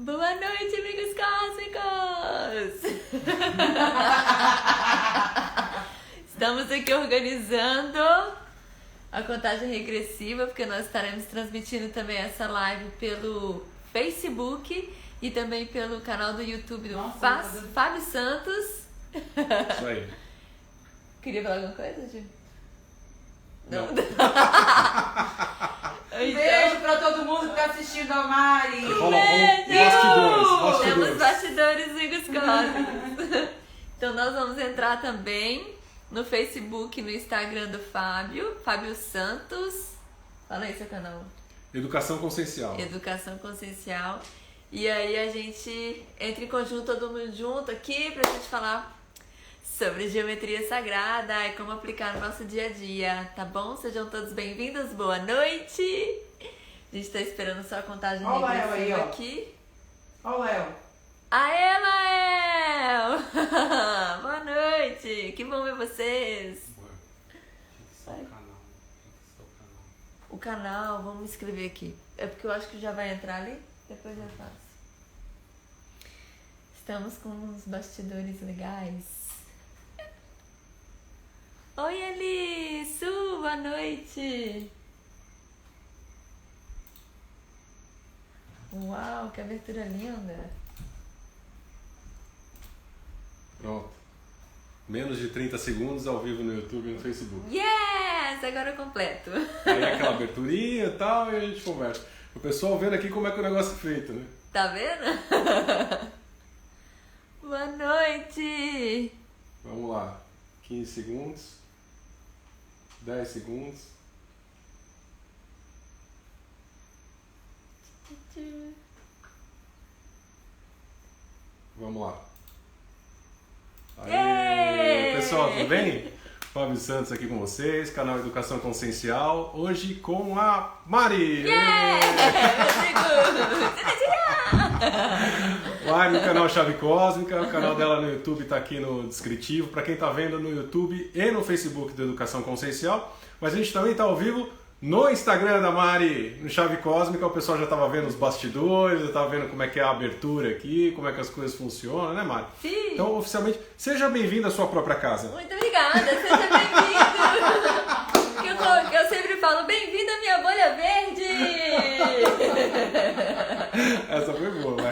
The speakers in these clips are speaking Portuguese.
Boa noite, amigos cósmicos! Estamos aqui organizando a contagem regressiva, porque nós estaremos transmitindo também essa live pelo Facebook e também pelo canal do YouTube do Fábio Santos. Isso aí. Queria falar alguma coisa, Gil? Não. Beijo pra todo mundo que tá assistindo a Mari. Bastidores. Temos bastidores amigos cósmicos. Então nós vamos entrar também no Facebook e no Instagram do Fábio Santos. Fala aí seu canal. Educação Consciencial. Educação Consciencial. E aí a gente entra em conjunto, todo mundo junto aqui pra gente falar sobre geometria sagrada e como aplicar no nosso dia a dia, tá bom? Sejam todos bem-vindos, boa noite! A gente tá esperando só a contagem regressiva aqui. Ó o Léo. Aê, Lael! Boa noite! Que bom ver vocês! O canal, vamos escrever aqui. É porque eu acho que já vai entrar ali, depois eu faço. Estamos com uns bastidores legais. Oi, Eli! Su, boa noite! Uau, que abertura linda! Pronto. Menos de 30 segundos ao vivo no YouTube e no Facebook. Yes! Agora eu completo. Aí aquela aberturinha e tal, e a gente conversa. O pessoal vendo aqui como é que o negócio é feito, né? Tá vendo? Boa noite! Vamos lá. 15 segundos. 10 segundos. Vamos lá. Aê! Pessoal, tudo bem? Fábio Santos aqui com vocês, canal Educação Consciencial. Hoje com a Mari! Mari no canal Chave Cósmica, o canal dela no YouTube está aqui no descritivo, para quem está vendo no YouTube e no Facebook do Educação Consciencial. Mas a gente também está ao vivo no Instagram da Mari, no Chave Cósmica. O pessoal já estava vendo os bastidores, já estava vendo como é que é a abertura aqui, como é que as coisas funcionam, né, Mari? Sim! Então, oficialmente, seja bem-vindo à sua própria casa. Muito obrigada, seja bem-vindo! Eu sempre falo, bem-vindo à minha bolha verde! Essa foi boa, né?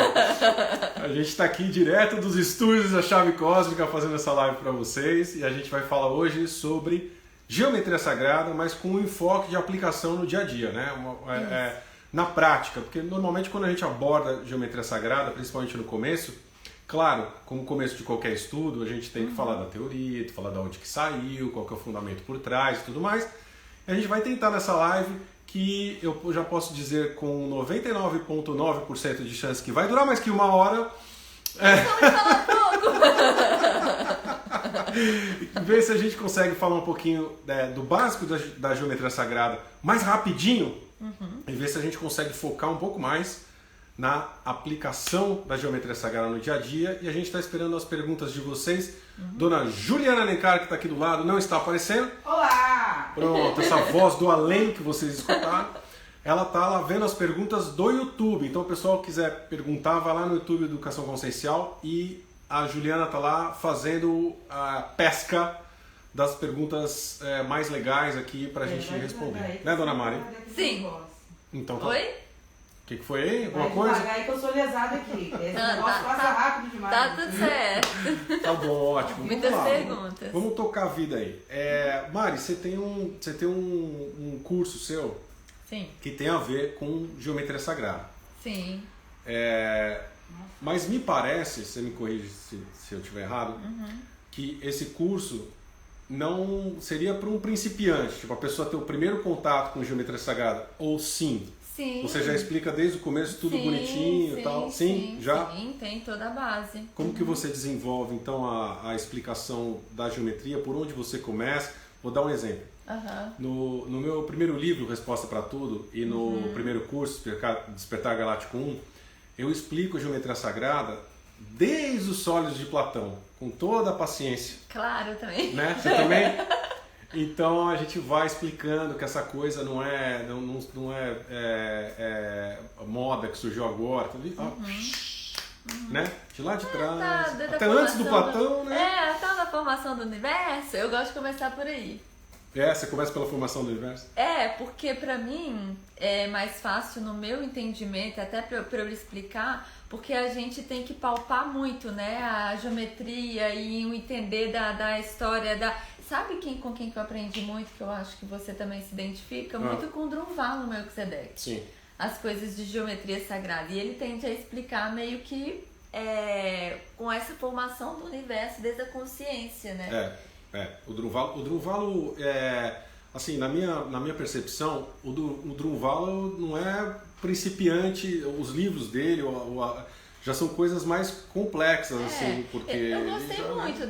A gente está aqui direto dos estúdios da Chave Cósmica fazendo essa live para vocês e a gente vai falar hoje sobre geometria sagrada, mas com um enfoque de aplicação no dia a dia, né? Na prática, porque normalmente quando a gente aborda geometria sagrada, principalmente no começo, claro, como começo de qualquer estudo, a gente tem que falar da teoria, falar de onde que saiu, qual que é o fundamento por trás e tudo mais. E a gente vai tentar nessa live, que eu já posso dizer com 99,9% de chance que vai durar mais que 1 hora. Ver se a gente consegue falar um pouquinho do básico da geometria sagrada mais rapidinho e ver se a gente consegue focar um pouco mais na aplicação da geometria sagrada no dia a dia. E a gente está esperando as perguntas de vocês. Dona Juliana Alencar, que está aqui do lado, não está aparecendo. Olá! Pronto, essa voz do além que vocês escutaram, ela está lá vendo as perguntas do YouTube. Então, o pessoal que quiser perguntar, vai lá no YouTube Educação Consciencial e a Juliana está lá fazendo a pesca das perguntas mais legais aqui para a gente responder. Né, Dona Mari? Sim. Então, tá. Oi? O que foi aí? Alguma Vai coisa? devagar aí que eu sou lesada aqui. Esse negócio passa rápido demais. Tá tudo certo. Tá bom, ótimo. Muitas Vamos lá. perguntas. Vamos tocar a vida aí. Mari, você tem um curso seu Sim, que tem a ver com geometria sagrada. sim. Mas me parece, você me corrige se eu estiver errado, que esse curso não seria para um principiante, tipo a pessoa ter o primeiro contato com geometria sagrada, ou sim? Sim. Você já explica desde o começo tudo Sim, bonitinho sim, e tal? Sim, já? Sim, tem toda a base. Como que você desenvolve então a explicação da geometria? Por onde você começa? Vou dar um exemplo. No meu primeiro livro, Resposta para Tudo, e no primeiro curso, Despertar Galáctico 1, eu explico a geometria sagrada desde os sólidos de Platão, com toda a paciência. Claro, também. Né? Você também? Então a gente vai explicando que essa coisa não é moda que surgiu agora, né? De lá de trás, até antes do Platão, né? Até na formação do universo, eu gosto de começar por aí. Você começa pela formação do universo? Porque pra mim é mais fácil no meu entendimento, até pra eu explicar, porque a gente tem que palpar muito, né? A geometria e o entender da história Sabe com quem que eu aprendi muito, que eu acho que você também se identifica? Muito com o Drunvalo no Melquisedeque. Sim. As coisas de geometria sagrada. E ele tende a explicar meio que com essa formação do universo desde a consciência, né? O Drunvalo assim, na minha percepção, o Drunvalo não é principiante, os livros dele já são coisas mais complexas, assim, porque... Eu gostei muito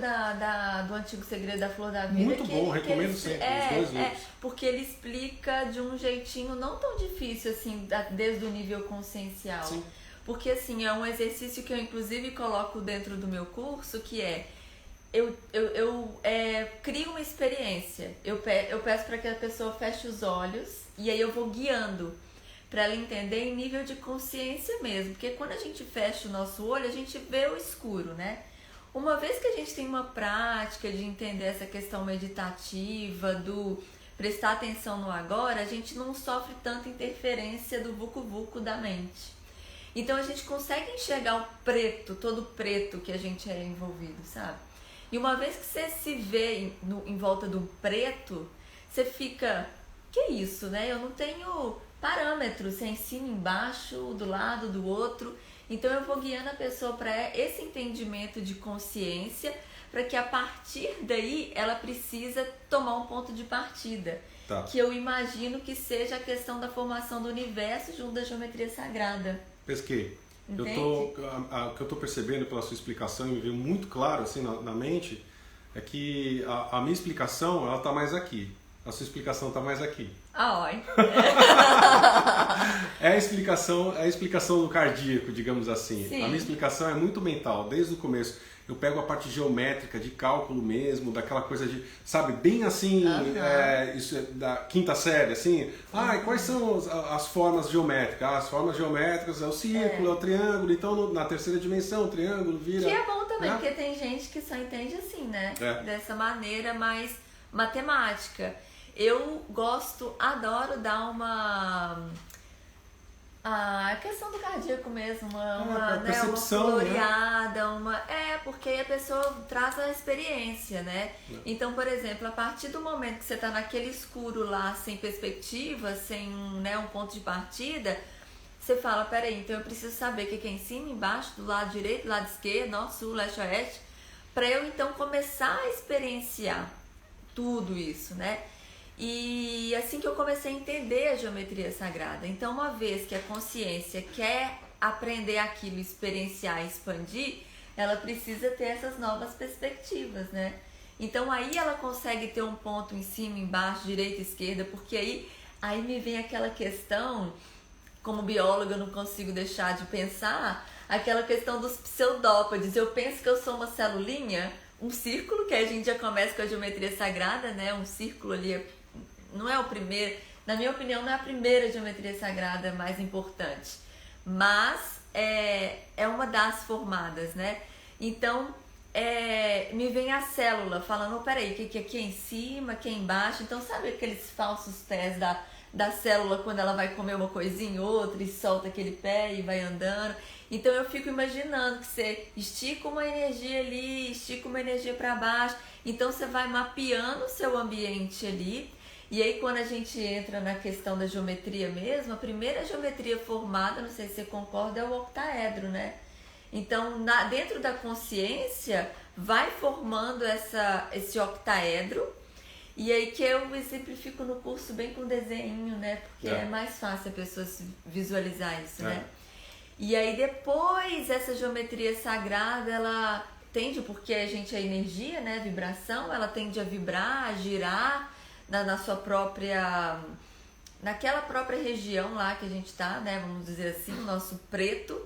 do Antigo Segredo da Flor da Vida. Muito bom, recomendo sempre os dois livros. Porque ele explica de um jeitinho não tão difícil, assim, desde o nível consciencial. Sim. Porque, assim, é um exercício que eu, inclusive, coloco dentro do meu curso, que eu crio uma experiência. Eu peço para que a pessoa feche os olhos e aí eu vou guiando para ela entender em nível de consciência mesmo. Porque quando a gente fecha o nosso olho, a gente vê o escuro, né? Uma vez que a gente tem uma prática de entender essa questão meditativa, do prestar atenção no agora, a gente não sofre tanta interferência do vucu-vucu da mente. Então a gente consegue enxergar o preto, todo preto que a gente é envolvido, sabe? E uma vez que você se vê em volta do preto, você fica, que isso, né? Eu não tenho parâmetros, se é em cima, embaixo, do lado, do outro. Então eu vou guiando a pessoa para esse entendimento de consciência, para que a partir daí ela precisa tomar um ponto de partida. Tá. Que eu imagino que seja a questão da formação do universo junto da geometria sagrada. Pesquei. Entende? O que eu estou percebendo pela sua explicação e me veio muito claro assim na mente é que a minha explicação ela está mais aqui. A sua explicação está mais aqui. Oi. É a explicação do cardíaco, digamos assim. Sim. A minha explicação é muito mental, desde o começo. Eu pego a parte geométrica, de cálculo mesmo, daquela coisa de, sabe, bem assim, isso é da quinta série, assim. E quais são as formas geométricas? As formas geométricas é o círculo, é o triângulo, então na terceira dimensão o triângulo vira... Que é bom também, porque tem gente que só entende assim, né? Dessa maneira mais matemática. Eu adoro dar a questão do cardíaco mesmo, uma floreada, porque aí a pessoa traz a experiência, né? Então, por exemplo, a partir do momento que você está naquele escuro lá, sem perspectiva, sem um ponto de partida, você fala, peraí, então eu preciso saber o que é em cima, embaixo, do lado direito, do lado esquerdo, norte, sul, leste, oeste, para eu então começar a experienciar tudo isso, né? E assim que eu comecei a entender a geometria sagrada. Então, uma vez que a consciência quer aprender aquilo, experienciar e expandir, ela precisa ter essas novas perspectivas, né? Então, aí ela consegue ter um ponto em cima, embaixo, direita, esquerda, porque aí me vem aquela questão, como bióloga eu não consigo deixar de pensar, aquela questão dos pseudópodes. Eu penso que eu sou uma celulinha, um círculo, que a gente já começa com a geometria sagrada, né? Um círculo ali não é o primeiro, na minha opinião, não é a primeira geometria sagrada mais importante, mas é uma das formadas, né? Então, me vem a célula falando, peraí, que aqui é em cima, aqui é embaixo. Então, sabe aqueles falsos pés da célula quando ela vai comer uma coisinha ou outra e solta aquele pé e vai andando? Então, eu fico imaginando que você estica uma energia ali, estica uma energia para baixo. Então, você vai mapeando o seu ambiente ali. E aí, quando a gente entra na questão da geometria mesmo, a primeira geometria formada, não sei se você concorda, é o octaedro, né? Então, dentro da consciência, vai formando esse octaedro. E aí que eu exemplifico no curso bem com desenho, né? Porque é mais fácil a pessoa visualizar isso, né? E aí, depois, essa geometria sagrada, ela tende, porque a gente é energia, né? Vibração, ela tende a vibrar, a girar na sua própria, naquela própria região lá que a gente tá, né, vamos dizer assim, o nosso preto.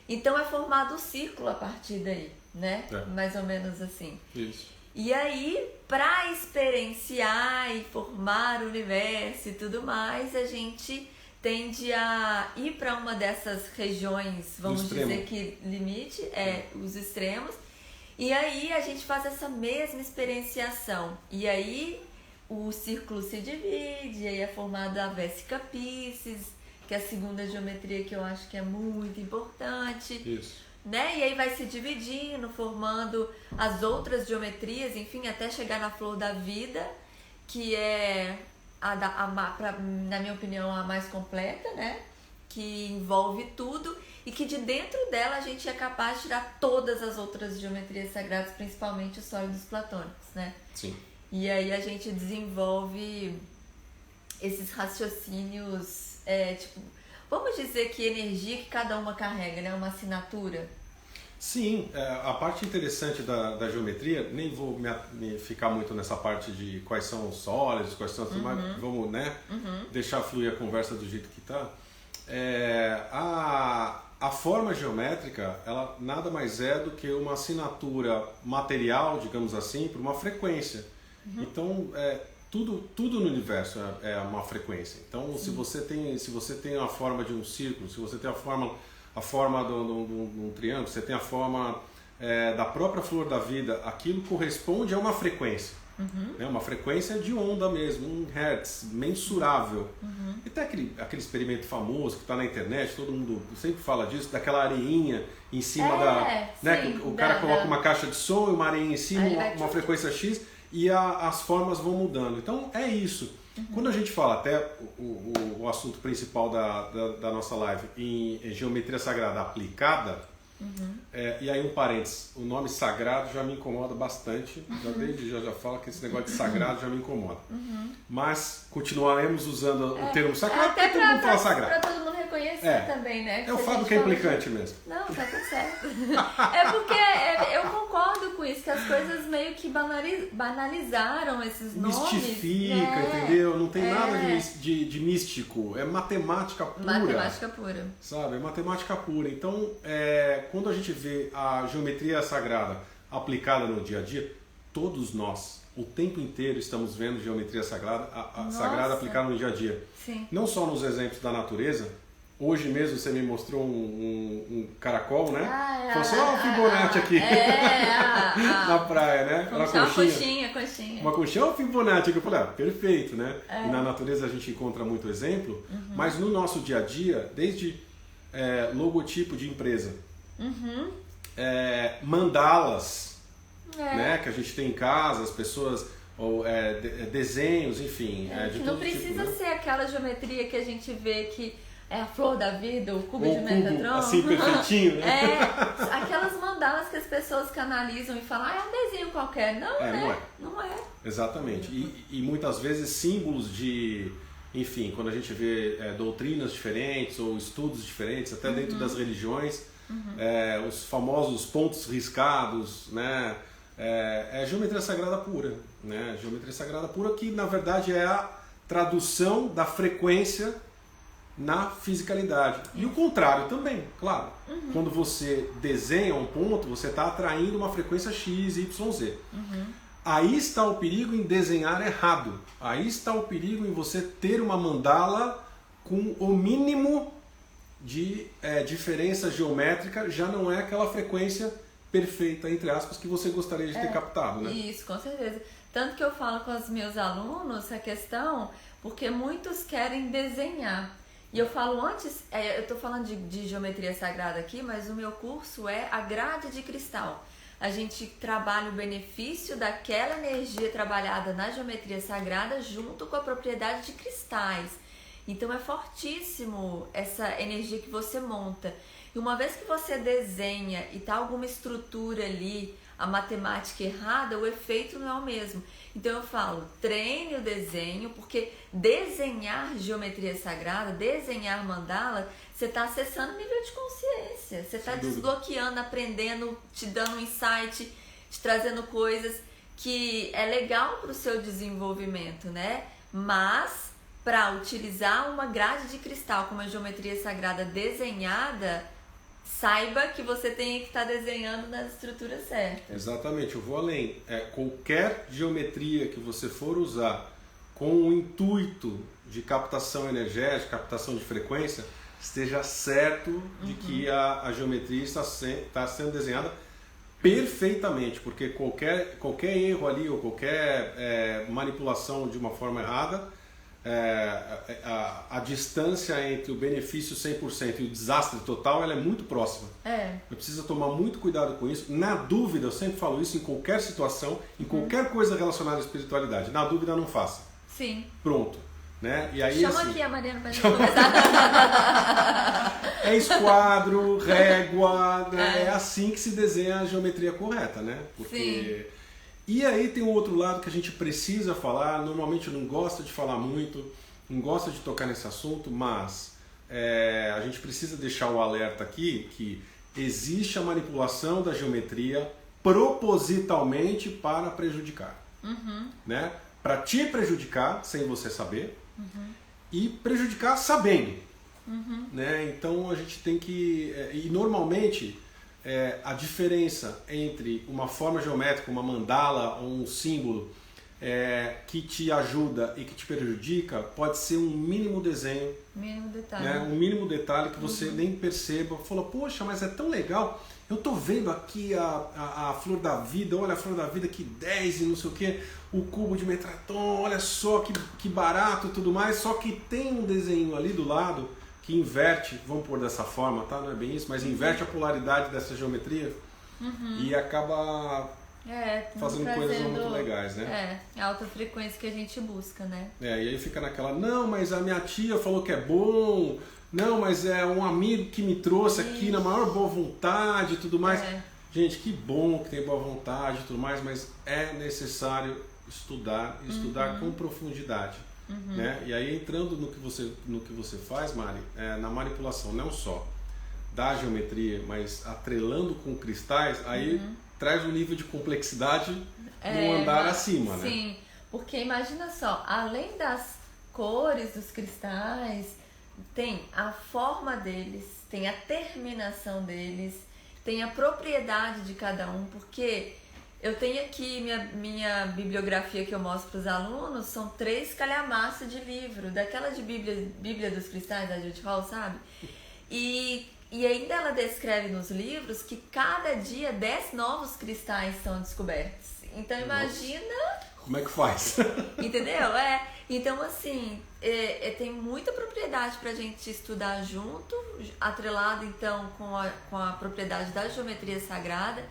Então é formado o círculo a partir daí, né, mais ou menos assim. Isso. E aí, para experienciar e formar o universo e tudo mais, a gente tende a ir para uma dessas regiões, vamos dizer que limite, os extremos, e aí a gente faz essa mesma experienciação. E aí o círculo se divide, e aí é formada a Vesica Piscis, que é a segunda geometria que eu acho que é muito importante. Isso. Né? E aí vai se dividindo, formando as outras geometrias, enfim, até chegar na flor da vida, que é, na minha opinião, a mais completa, né? Que envolve tudo e que de dentro dela a gente é capaz de tirar todas as outras geometrias sagradas, principalmente os sólidos platônicos, né? Sim. E aí a gente desenvolve esses raciocínios, tipo, vamos dizer que energia que cada uma carrega, né? Uma assinatura. Sim, a parte interessante da geometria, nem vou me ficar muito nessa parte de quais são os sólidos, quais são os... Mas vamos, né? Deixar fluir a conversa do jeito que está. A forma geométrica, ela nada mais é do que uma assinatura material, digamos assim, para uma frequência. Então, tudo no universo é uma frequência. Então, se você tem a forma de um círculo, se você tem a forma de um triângulo, você tem a forma da própria flor da vida, aquilo corresponde a uma frequência. Né? Uma frequência de onda mesmo, um hertz mensurável. E tem aquele experimento famoso que está na internet, todo mundo sempre fala disso, daquela areinha em cima né? O cara coloca uma caixa de som e uma areinha em cima, uma frequência X, e as formas vão mudando. Então é isso. Quando a gente fala, até o assunto principal da nossa live, em geometria sagrada aplicada, e aí um parênteses, o nome sagrado já me incomoda bastante, já falo que esse negócio de sagrado já me incomoda. Mas continuaremos usando o termo sagrado, até porque todo mundo fala sagrado. Para todo mundo reconhecer também, né? É o Fábio que é implicante mesmo. Não, tá tudo certo. É porque eu concordo com isso, que as coisas meio que banalizaram esses nomes. Mistifica, entendeu? Não tem nada de místico, é matemática pura. Matemática pura. Sabe, é matemática pura. Então, quando a gente vê a geometria sagrada aplicada no dia a dia, todos nós, o tempo inteiro, estamos vendo geometria sagrada, sagrada aplicada no dia a dia. Sim. Não só nos exemplos da natureza. Hoje mesmo você me mostrou um caracol, né? Falou assim, ó, o Fibonacci aqui. Na praia, né? Uma conchinha. Uma conchinha, ó, o Fibonacci aqui. Eu falei, perfeito, né? E na natureza a gente encontra muito exemplo, mas no nosso dia a dia, desde logotipo de empresa, mandalas, né? Que a gente tem em casa, as pessoas... ou desenhos, enfim, de que todo não precisa tipo, né? ser aquela geometria que a gente vê que é a flor da vida, o cubo de Metatron. Assim, perfeitinho, né? Aquelas mandalas que as pessoas canalizam e falam, é um desenho qualquer. Não é. Exatamente. E muitas vezes símbolos de... Enfim, quando a gente vê doutrinas diferentes ou estudos diferentes, até dentro das religiões, os famosos pontos riscados, né? É geometria sagrada pura, né? Geometria sagrada pura que, na verdade, é a tradução da frequência na fisicalidade. E o contrário também, claro. Quando você desenha um ponto, você está atraindo uma frequência X, Y, Z. Aí está o perigo em desenhar errado. Aí está o perigo em você ter uma mandala com o mínimo de diferença geométrica, já não é aquela frequência perfeita, entre aspas, que você gostaria de ter captado, né? Isso, com certeza. Tanto que eu falo com os meus alunos a questão, porque muitos querem desenhar. E eu falo antes, eu estou falando de geometria sagrada aqui, mas o meu curso é a grade de cristal. A gente trabalha o benefício daquela energia trabalhada na geometria sagrada junto com a propriedade de cristais. Então é fortíssimo essa energia que você monta. E uma vez que você desenha e tá alguma estrutura ali, a matemática errada, o efeito não é o mesmo. Então eu falo, treine o desenho, porque desenhar geometria sagrada, desenhar mandala, você está acessando nível de consciência. Você está desbloqueando, aprendendo, te dando um insight, te trazendo coisas que é legal para o seu desenvolvimento, né? Mas para utilizar uma grade de cristal com uma geometria sagrada desenhada, saiba que você tem que estar desenhando nas estruturas certas. Exatamente, eu vou além. Qualquer geometria que você for usar com o intuito de captação energética, captação de frequência, esteja certo de que a geometria está sendo desenhada perfeitamente, porque qualquer erro ali ou qualquer manipulação de uma forma errada, a distância entre o benefício 100% e o desastre total, ela é muito próxima. Eu preciso tomar muito cuidado com isso. Na dúvida, eu sempre falo isso em qualquer situação, em qualquer coisa relacionada à espiritualidade. Na dúvida, não faça. Sim. Pronto. Né? E aí, Chama assim, aqui a Mariana para a gente conversar. É esquadro, régua, né? É assim que se desenha a geometria correta, né? Sim. E aí tem um outro lado que a gente precisa falar, normalmente eu não gosto de falar muito, não gosto de tocar nesse assunto, mas a gente precisa deixar o alerta aqui que existe a manipulação da geometria propositalmente para prejudicar. Né? Para te prejudicar sem você saber e prejudicar sabendo. Né? Então a gente tem que... E normalmente a diferença entre uma forma geométrica, uma mandala ou um símbolo que te ajuda e que te prejudica pode ser um mínimo desenho, mínimo detalhe, né? Um mínimo detalhe que você nem perceba. Fala, poxa, mas é tão legal, eu tô vendo aqui a flor da vida, olha a flor da vida, que 10 e não sei o que, o cubo de Metraton, olha só que barato e tudo mais, só que tem um desenho ali do lado que inverte, vamos pôr dessa forma, tá? Não é bem isso, mas inverte a polaridade dessa geometria e acaba fazendo coisas muito legais, né? A alta frequência que a gente busca, né? E aí fica naquela, não, mas a minha tia falou que é bom, não, mas é um amigo que me trouxe aqui na maior boa vontade e tudo mais. Gente, que bom que tem boa vontade e tudo mais, mas é necessário estudar com profundidade. Né? E aí entrando no que você faz, Mari, na manipulação não só da geometria, mas atrelando com cristais, aí traz um nível de complexidade no andar acima, né? Sim, porque imagina só, além das cores dos cristais, tem a forma deles, tem a terminação deles, tem a propriedade de cada um, porque eu tenho aqui minha bibliografia que eu mostro para os alunos, são 3 calhamaços de livro, daquela de Bíblia dos Cristais, da Judith Hall, sabe? E ainda ela descreve nos livros que cada dia 10 novos cristais são descobertos. Então imagina... Como é que faz? Entendeu? Então assim, tem muita propriedade para a gente estudar junto, atrelado então com a propriedade da geometria sagrada.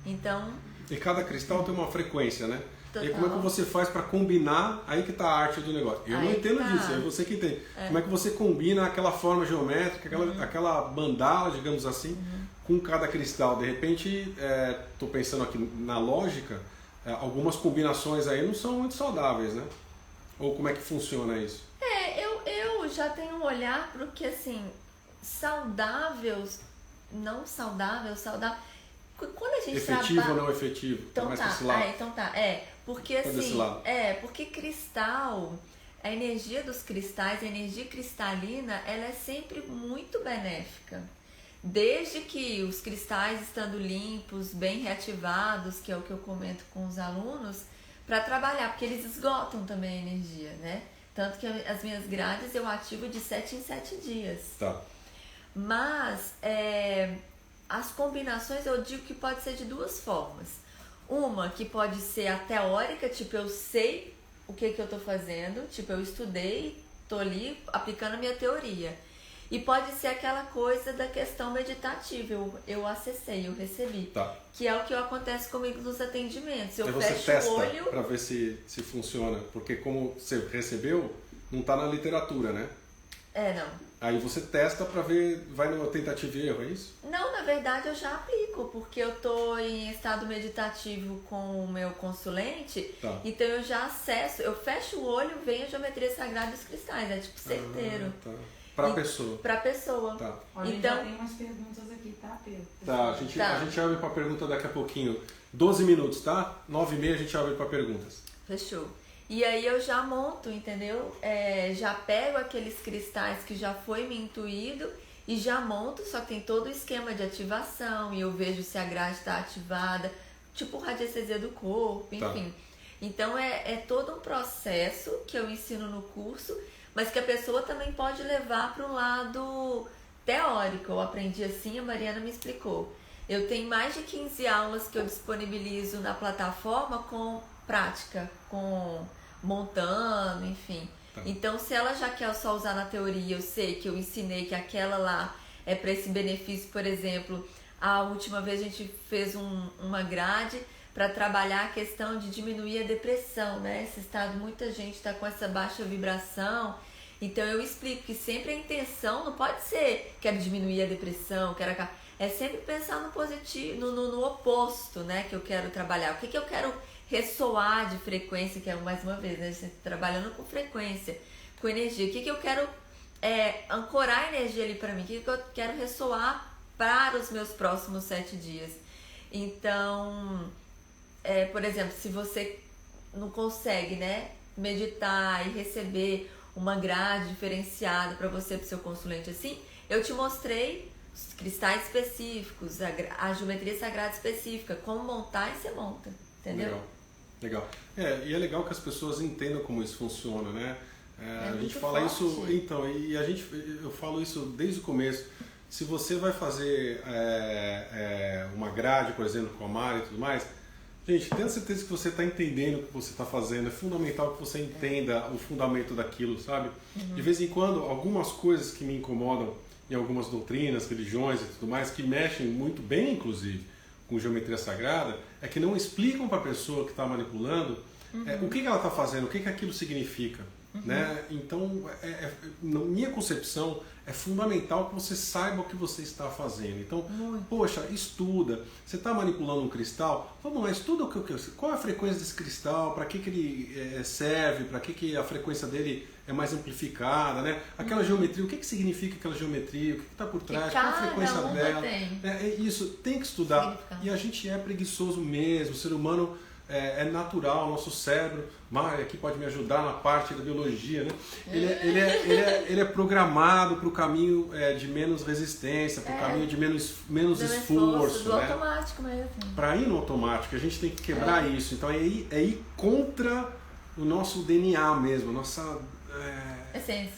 Então... E cada cristal tem uma frequência, né? Total. E como é que você faz para combinar? Aí que tá a arte do negócio. Eu não entendo disso, é você que entende. Como é que você combina aquela forma geométrica, aquela mandala, digamos assim, com cada cristal? De repente, tô pensando aqui na lógica, algumas combinações aí não são muito saudáveis, né? Ou como é que funciona isso? Eu já tenho um olhar para o que, assim, saudável. Quando a gente efetivo ou não efetivo? Então mais tá, pra esse lado. então tá. Porque assim, porque cristal, a energia dos cristais, a energia cristalina, ela é sempre muito benéfica. Desde que os cristais estando limpos, bem reativados, que é o que eu comento com os alunos, para trabalhar, porque eles esgotam também a energia, né? Tanto que as minhas grades eu ativo de 7 em 7 dias. Tá. Mas as combinações eu digo que pode ser de 2 formas. Uma que pode ser a teórica, tipo eu sei o que eu tô fazendo, tipo eu estudei, tô ali aplicando a minha teoria. E pode ser aquela coisa da questão meditativa, eu acessei, eu recebi. Tá. Que é o que acontece comigo nos atendimentos. Eu você fecho testa o olho para ver se funciona, porque como você recebeu, não tá na literatura, né? Não. Aí você testa para ver, vai numa tentativa e erro, é isso? Não, na verdade eu já aplico, porque eu tô em estado meditativo com o meu consulente, então eu já acesso, eu fecho o olho, vem a geometria sagrada dos cristais, é tipo certeiro. Tá. Pra pessoa. Pra pessoa. Tá. Olha, então, já tem umas perguntas aqui, tá, Pedro? Tá, a gente abre pra pergunta daqui a pouquinho. 12 minutos, tá? 9h30 a gente abre pra perguntas. Fechou. E aí eu já monto, entendeu? Já pego aqueles cristais que já foi me intuído e já monto, só que tem todo o esquema de ativação e eu vejo se a grade está ativada, tipo radiestesia do corpo, enfim. Então é todo um processo que eu ensino no curso, mas que a pessoa também pode levar para o lado teórico. Eu aprendi assim, a Mariana me explicou. Eu tenho mais de 15 aulas que eu disponibilizo na plataforma com prática, com montando, enfim. Então, se ela já quer só usar na teoria, eu sei que eu ensinei que aquela lá é para esse benefício. Por exemplo, a última vez a gente fez uma grade para trabalhar a questão de diminuir a depressão, né? Esse estado, muita gente está com essa baixa vibração. Então, eu explico que sempre a intenção não pode ser quero diminuir a depressão, é sempre pensar no positivo, no oposto, né? Que eu quero trabalhar. O que eu quero ressoar de frequência, que é mais uma vez, né? A gente está trabalhando com frequência, com energia. O que eu quero ancorar a energia ali para mim? O que eu quero ressoar para os meus próximos 7 dias? Então, por exemplo, se você não consegue, né, meditar e receber uma grade diferenciada para você, para o seu consulente assim, eu te mostrei os cristais específicos, a geometria sagrada específica, como montar e você monta, entendeu? Legal. E é legal que as pessoas entendam como isso funciona, né? A gente fala forte. isso, então, eu falo isso desde o começo. Se você vai fazer uma grade, por exemplo, com a Mari e tudo mais, gente, tenha certeza que você está entendendo o que você está fazendo. É fundamental que você entenda o fundamento daquilo, sabe? De vez em quando, algumas coisas que me incomodam em algumas doutrinas, religiões e tudo mais, que mexem muito bem, inclusive, com geometria sagrada, é que não explicam para a pessoa que está manipulando o que ela está fazendo, o que aquilo significa. Né? Então, na minha concepção, é fundamental que você saiba o que você está fazendo. Então, poxa, estuda. Você está manipulando um cristal? Vamos lá, estuda qual é a frequência desse cristal, para que ele serve, para que a frequência dele é mais amplificada, né? Aquela geometria, o que significa aquela geometria, o que está por trás, qual é a frequência dela. Isso, tem que estudar. E a gente é preguiçoso mesmo, o ser humano é natural, nosso cérebro. Mari aqui pode me ajudar na parte da biologia, né? Ele é programado para o caminho de menos resistência, para o caminho de menos esforço, do automático mesmo. Para ir no automático, a gente tem que quebrar isso. Então é ir contra o nosso DNA mesmo, a nossa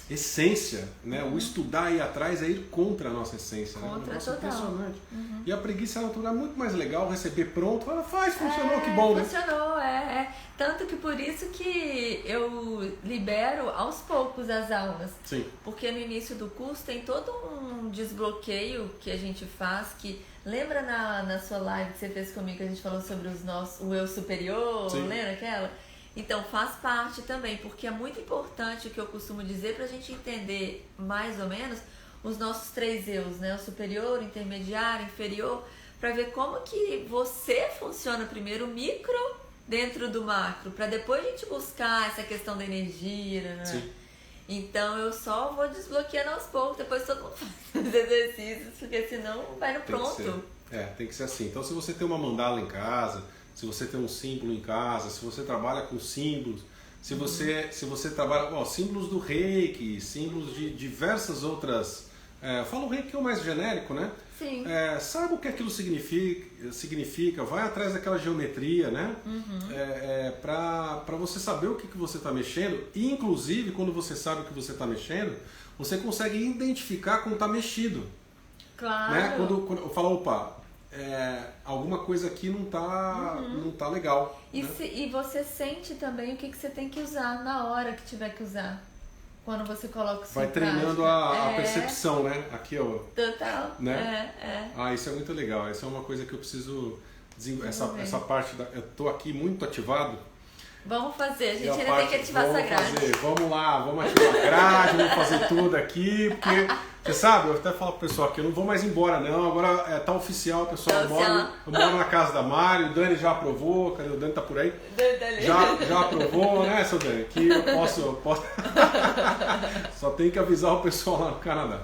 essência, né? O estudar e ir atrás é ir contra a nossa essência. Contra, né? total. Impressionante. E a preguiça natural é muito mais legal receber pronto. Ela funcionou, que bom, né? Funcionou, Tanto que por isso que eu libero aos poucos as aulas. Sim. Porque no início do curso tem todo um desbloqueio que a gente faz, que lembra na sua live que você fez comigo, que a gente falou sobre o eu superior, Sim. lembra aquela? Então faz parte também, porque é muito importante o que eu costumo dizer pra gente entender mais ou menos os nossos 3 eus, né? O superior, o intermediário, o inferior, para ver como que você funciona primeiro, o micro dentro do macro, para depois a gente buscar essa questão da energia, né? Sim. Então eu só vou desbloqueando aos poucos, depois todo mundo faz os exercícios, porque senão vai no pronto. Tem que ser assim. Então se você tem uma mandala em casa, se você tem um símbolo em casa, se você trabalha com símbolos, se você trabalha símbolos do Reiki, símbolos de diversas outras... eu falo o Reiki que é o mais genérico, né? Sim. Sabe o que aquilo significa, vai atrás daquela geometria, né? Para você saber o que você está mexendo. E inclusive, quando você sabe o que você está mexendo, você consegue identificar quando está mexido. Claro. Né? Quando eu falo, opa, alguma coisa aqui não tá legal. E, né? e você sente também o que você tem que usar na hora que tiver que usar. Quando você coloca o seu Vai treinando a percepção, né? Aqui, ó. Total. Né? Isso é muito legal. Essa é uma coisa que eu preciso desenvolver. Essa parte eu tô aqui muito ativado. Vamos fazer, a gente ainda tem que ativar essa grade. Vamos lá, vamos ativar a grade, vamos fazer tudo aqui, porque você sabe, eu até falo pro pessoal que eu não vou mais embora não, agora tá oficial, pessoal, eu moro na casa da Mari, o Dani já aprovou, cadê o Dani, tá por aí? Já aprovou, né, seu Dani, que eu posso... Só tem que avisar o pessoal lá no Canadá.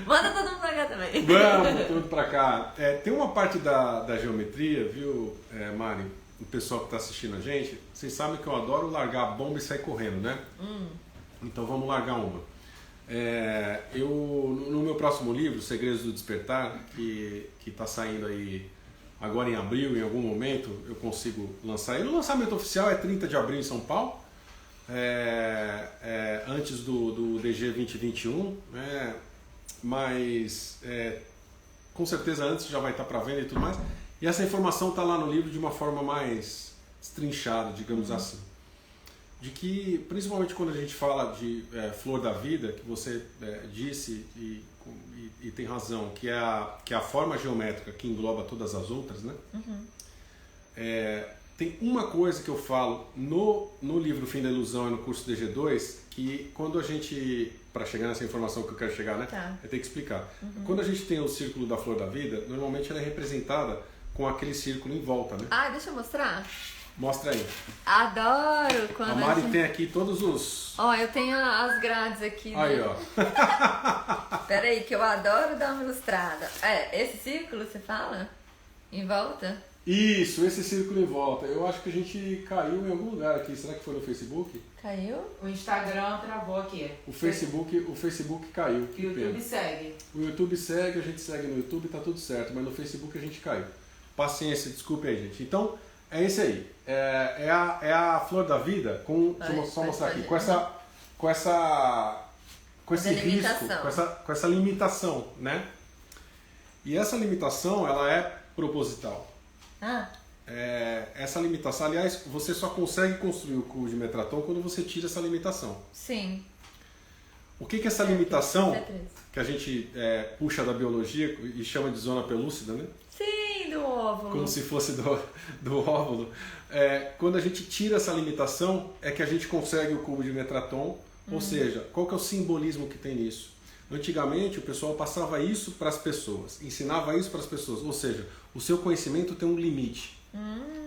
Manda todo mundo pra cá também. Vamos, tudo pra cá. Tem uma parte da geometria, viu, Mari? O pessoal que está assistindo a gente, vocês sabem que eu adoro largar a bomba e sair correndo, né? Então vamos largar uma. No meu próximo livro, Segredos do Despertar, que está saindo aí agora em abril, em algum momento eu consigo lançar ele. O lançamento oficial é 30 de abril em São Paulo, antes do DG 2021, mas com certeza antes já vai estar para venda e tudo mais. E essa informação está lá no livro de uma forma mais destrinchada, digamos assim. De que, principalmente quando a gente fala de flor da vida, que você disse e tem razão, que é a forma geométrica que engloba todas as outras, né? Tem uma coisa que eu falo no livro Fim da Ilusão e no curso DG2, que quando a gente, para chegar nessa informação que eu quero chegar, né? Tá. Eu tenho que explicar. Quando a gente tem o círculo da flor da vida, normalmente ela é representada com aquele círculo em volta, né? Ah, deixa eu mostrar. Mostra aí. Adoro quando A Mari tem aqui todos os... Ó, eu tenho as grades aqui, né? Aí, ó. Pera aí, que eu adoro dar uma ilustrada. Esse círculo, você fala? Em volta? Isso, esse círculo em volta. Eu acho que a gente caiu em algum lugar aqui. Será que foi no Facebook? Caiu? O Instagram travou aqui. O Facebook caiu. E o YouTube segue. O YouTube segue, a gente segue no YouTube, tá tudo certo. Mas no Facebook a gente caiu. Paciência, desculpe aí, gente. Então, é esse aí. É a flor da vida com... Deixa eu só mostrar aqui. Com esse risco, com essa limitação, né? E essa limitação, ela é proposital. Essa limitação, aliás, você só consegue construir o cubo de Metratron quando você tira essa limitação. Sim. O que é essa limitação que a gente puxa da biologia e chama de zona pelúcida, né? Sim, do óvulo. Como se fosse do óvulo. Quando a gente tira essa limitação, é que a gente consegue o cubo de Metratron. Ou seja, qual que é o simbolismo que tem nisso? Antigamente o pessoal passava isso para as pessoas, ensinava isso para as pessoas, ou seja, o seu conhecimento tem um limite.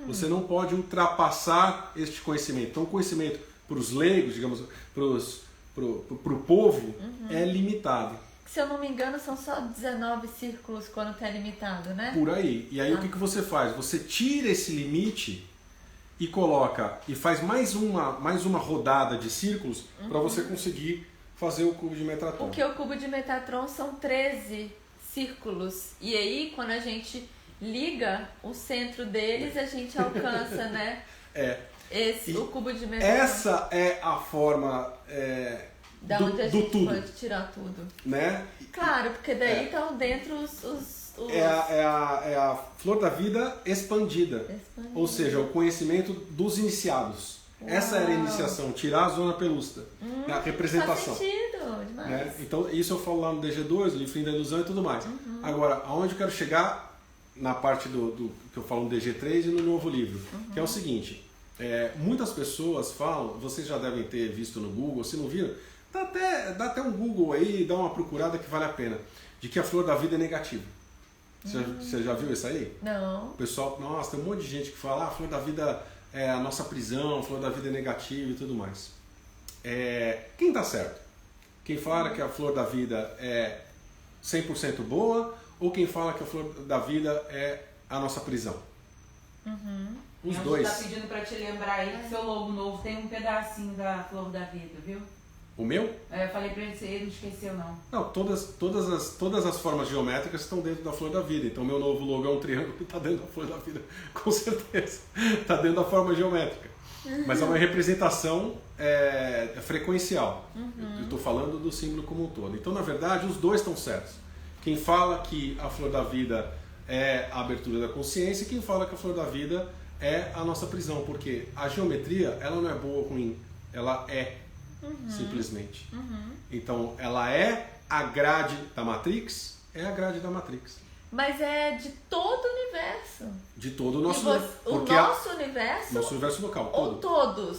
Você não pode ultrapassar este conhecimento. Então o conhecimento para os leigos, digamos, para o povo, é limitado. Se eu não me engano, são só 19 círculos quando está limitado, né? Por aí. E aí o que você faz? Você tira esse limite e coloca, e faz mais uma rodada de círculos para você conseguir fazer o cubo de Metratron. Porque o cubo de Metatron são 13 círculos. E aí, quando a gente liga o centro deles, a gente alcança, né? O cubo de Metatron. Essa é a forma da onde a gente pode tirar tudo. Né? Claro, porque daí estão dentro os... É a flor da vida expandida. Ou seja, o conhecimento dos iniciados. Uau. Essa era a iniciação, tirar a zona pelúcida, a representação. Faz sentido, demais. Né? Então, isso eu falo lá no DG2, no Fim da Ilusão e tudo mais. Agora, aonde eu quero chegar na parte do que eu falo no DG3 e no novo livro, que é o seguinte, muitas pessoas falam, vocês já devem ter visto no Google, se não viram, dá até um Google aí, dá uma procurada que vale a pena, de que a flor da vida é negativa. Você já viu isso aí? Não. O pessoal, nossa, tem um monte de gente que fala, a flor da vida é a nossa prisão, a flor da vida é negativa e tudo mais. Quem está certo? Quem fala que a flor da vida é 100% boa ou quem fala que a flor da vida é a nossa prisão? Os dois. Tá pedindo para te lembrar aí que seu logo novo tem um pedacinho da flor da vida, viu? O meu? Eu falei pra ele não esqueceu não. Não, todas as formas geométricas estão dentro da flor da vida. Então meu novo logo é um triângulo que está dentro da flor da vida, com certeza. Está dentro da forma geométrica. Mas é uma representação frequencial. Eu estou falando do símbolo como um todo. Então, na verdade, os dois estão certos. Quem fala que a flor da vida é a abertura da consciência e quem fala que a flor da vida é a nossa prisão. Porque a geometria, ela não é boa ou ruim. Ela é. Simplesmente. Então, ela é a grade da Matrix? É a grade da Matrix. Mas é de todo o universo. De todo o nosso universo. O nosso universo? Nosso universo local. Ou todos?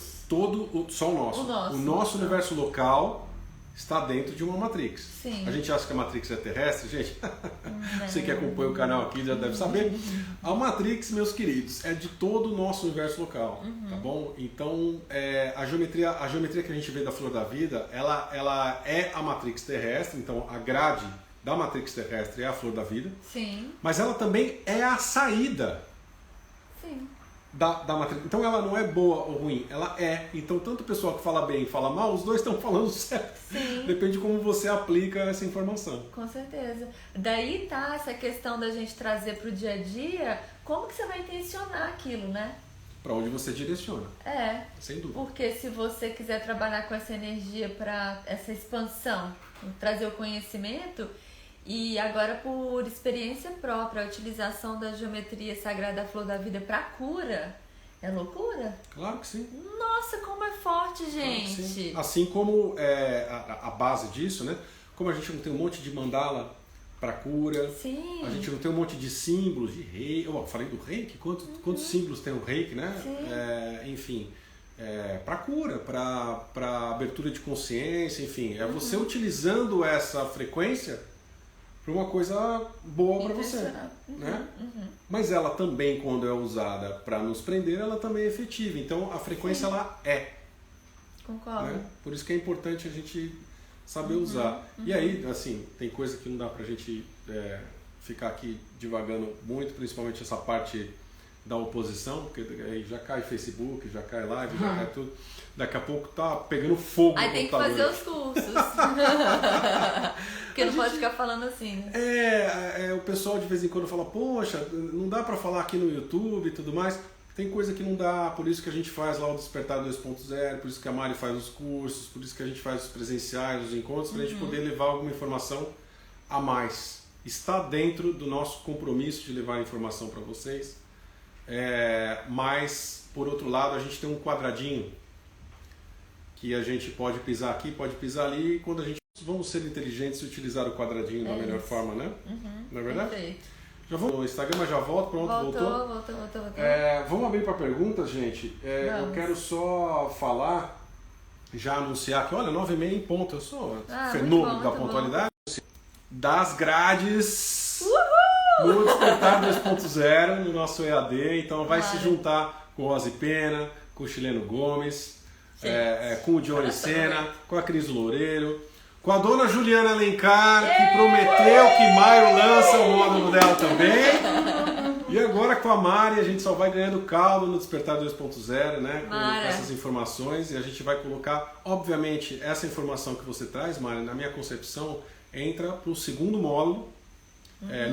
Só o nosso. O nosso universo local está dentro de uma Matrix. Sim. A gente acha que a Matrix é terrestre, gente? Você que acompanha o canal aqui já deve saber. A Matrix, meus queridos, é de todo o nosso universo local, tá bom? Então, a geometria que a gente vê da flor da vida, ela é a Matrix terrestre, então a grade da Matrix terrestre é a flor da vida. Sim. Mas ela também é a saída. Sim. da matriz. Então ela não é boa ou ruim, ela é. Então tanto o pessoal que fala bem e fala mal, os dois estão falando certo. Sim. Depende de como você aplica essa informação. Com certeza. Daí tá essa questão da gente trazer pro dia a dia, como que você vai intencionar aquilo, né? Para onde você direciona. Sem dúvida. Porque se você quiser trabalhar com essa energia para essa expansão, trazer o conhecimento, e agora por experiência própria, a utilização da geometria sagrada da flor da vida para cura, é loucura? Claro que sim. Nossa, como é forte, gente! Claro que sim. Assim como a base disso, né? Como a gente não tem um monte de mandala para cura, sim. A gente não tem um monte de símbolos de reiki. Eu falei do reiki, quantos símbolos tem o reiki, né? Enfim, para cura, para abertura de consciência, enfim, é você utilizando essa frequência para uma coisa boa para você, né? Mas ela também, quando é usada para nos prender, ela também é efetiva. Então a frequência ela é. Concordo. Né? Por isso que é importante a gente saber usar. E aí, assim, tem coisa que não dá pra gente ficar aqui divagando muito, principalmente essa parte da oposição, porque aí já cai Facebook, já cai live, já cai tudo. Daqui a pouco tá pegando fogo aí no tem que computador. fazer os cursos. Porque não pode ficar falando assim, né? O pessoal de vez em quando fala, poxa, não dá pra falar aqui no YouTube e tudo mais. Tem coisa que não dá, por isso que a gente faz lá o Despertar 2.0, por isso que a Mari faz os cursos, por isso que a gente faz os presenciais, os encontros, para a gente poder levar alguma informação a mais. Está dentro do nosso compromisso de levar informação para vocês, mas, por outro lado, a gente tem um quadradinho que a gente pode pisar aqui, pode pisar ali, e quando a gente... Vamos ser inteligentes e utilizar o quadradinho da melhor forma, né? Não é verdade? Perfeito. Já vou no Instagram, mas já volto, pronto, voltou. Vamos abrir para perguntas, gente. Eu quero só falar, já anunciar que, olha, 9h30 em ponto, eu sou fenômeno da pontualidade. Das grades no Despertar 2.0, no nosso EAD, então vai se juntar com o Ozzy Pena, com o Chileno Gomes, com o Johnny Sena, com a Cris Loureiro, com a dona Juliana Alencar, que prometeu que maio lança o módulo dela também. E agora com a Mari, a gente só vai ganhando caldo no Despertar 2.0, né? Com essas informações. E a gente vai colocar, obviamente, essa informação que você traz, Mari, na minha concepção, entra para o segundo módulo.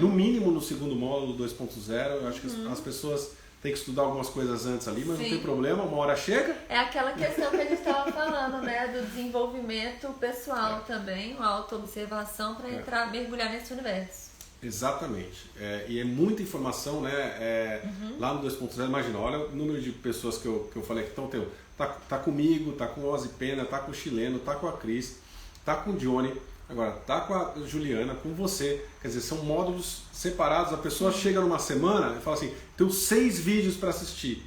No mínimo no segundo módulo 2.0. Eu acho que as pessoas têm que estudar algumas coisas antes ali, mas não tem problema, uma hora chega. É aquela questão que a gente estava falando, né? Do desenvolvimento pessoal também, uma autoobservação para entrar, mergulhar nesse universo. Exatamente. E é muita informação, né? Lá no 2.0, imagina, olha o número de pessoas que eu falei que estão tendo. Tá comigo, tá com o Ozzy Pena, tá com o Chileno, tá com a Cris, tá com o Johnny. Agora, tá com a Juliana, com você. Quer dizer, são módulos separados. A pessoa chega numa semana e fala assim, tenho 6 vídeos para assistir.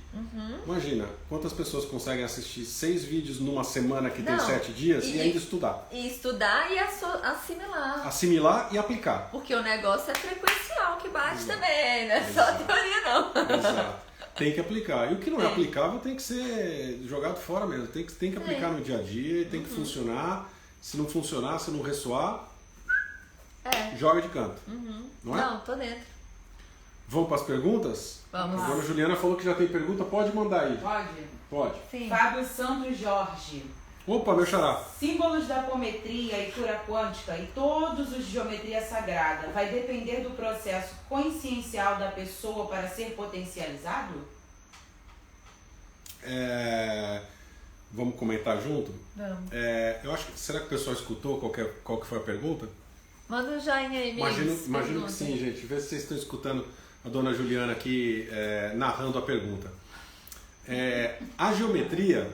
Imagina, quantas pessoas conseguem assistir 6 vídeos numa semana que tem 7 dias e ainda estudar. E estudar e assimilar. Assimilar e aplicar. Porque o negócio é frequencial que bate também, não é só teoria não. Exato. Tem que aplicar. E o que não é aplicável tem que ser jogado fora mesmo. Tem que aplicar no dia a dia, tem que funcionar. Se não funcionar, se não ressoar, joga de canto. Não é? Não, tô dentro. Vamos para as perguntas? Vamos. A dona Juliana falou que já tem pergunta, pode mandar aí. Pode. Sim. Fábio Santos Jorge. Opa, meu xará. Símbolos da apometria e cura quântica e todos os de geometria sagrada vai depender do processo consciencial da pessoa para ser potencializado? Vamos comentar junto? Vamos. Eu acho que, será que o pessoal escutou qual que foi a pergunta? Manda um joinha aí, Imagino que sim, gente. Vê se vocês estão escutando a dona Juliana aqui narrando a pergunta. A geometria,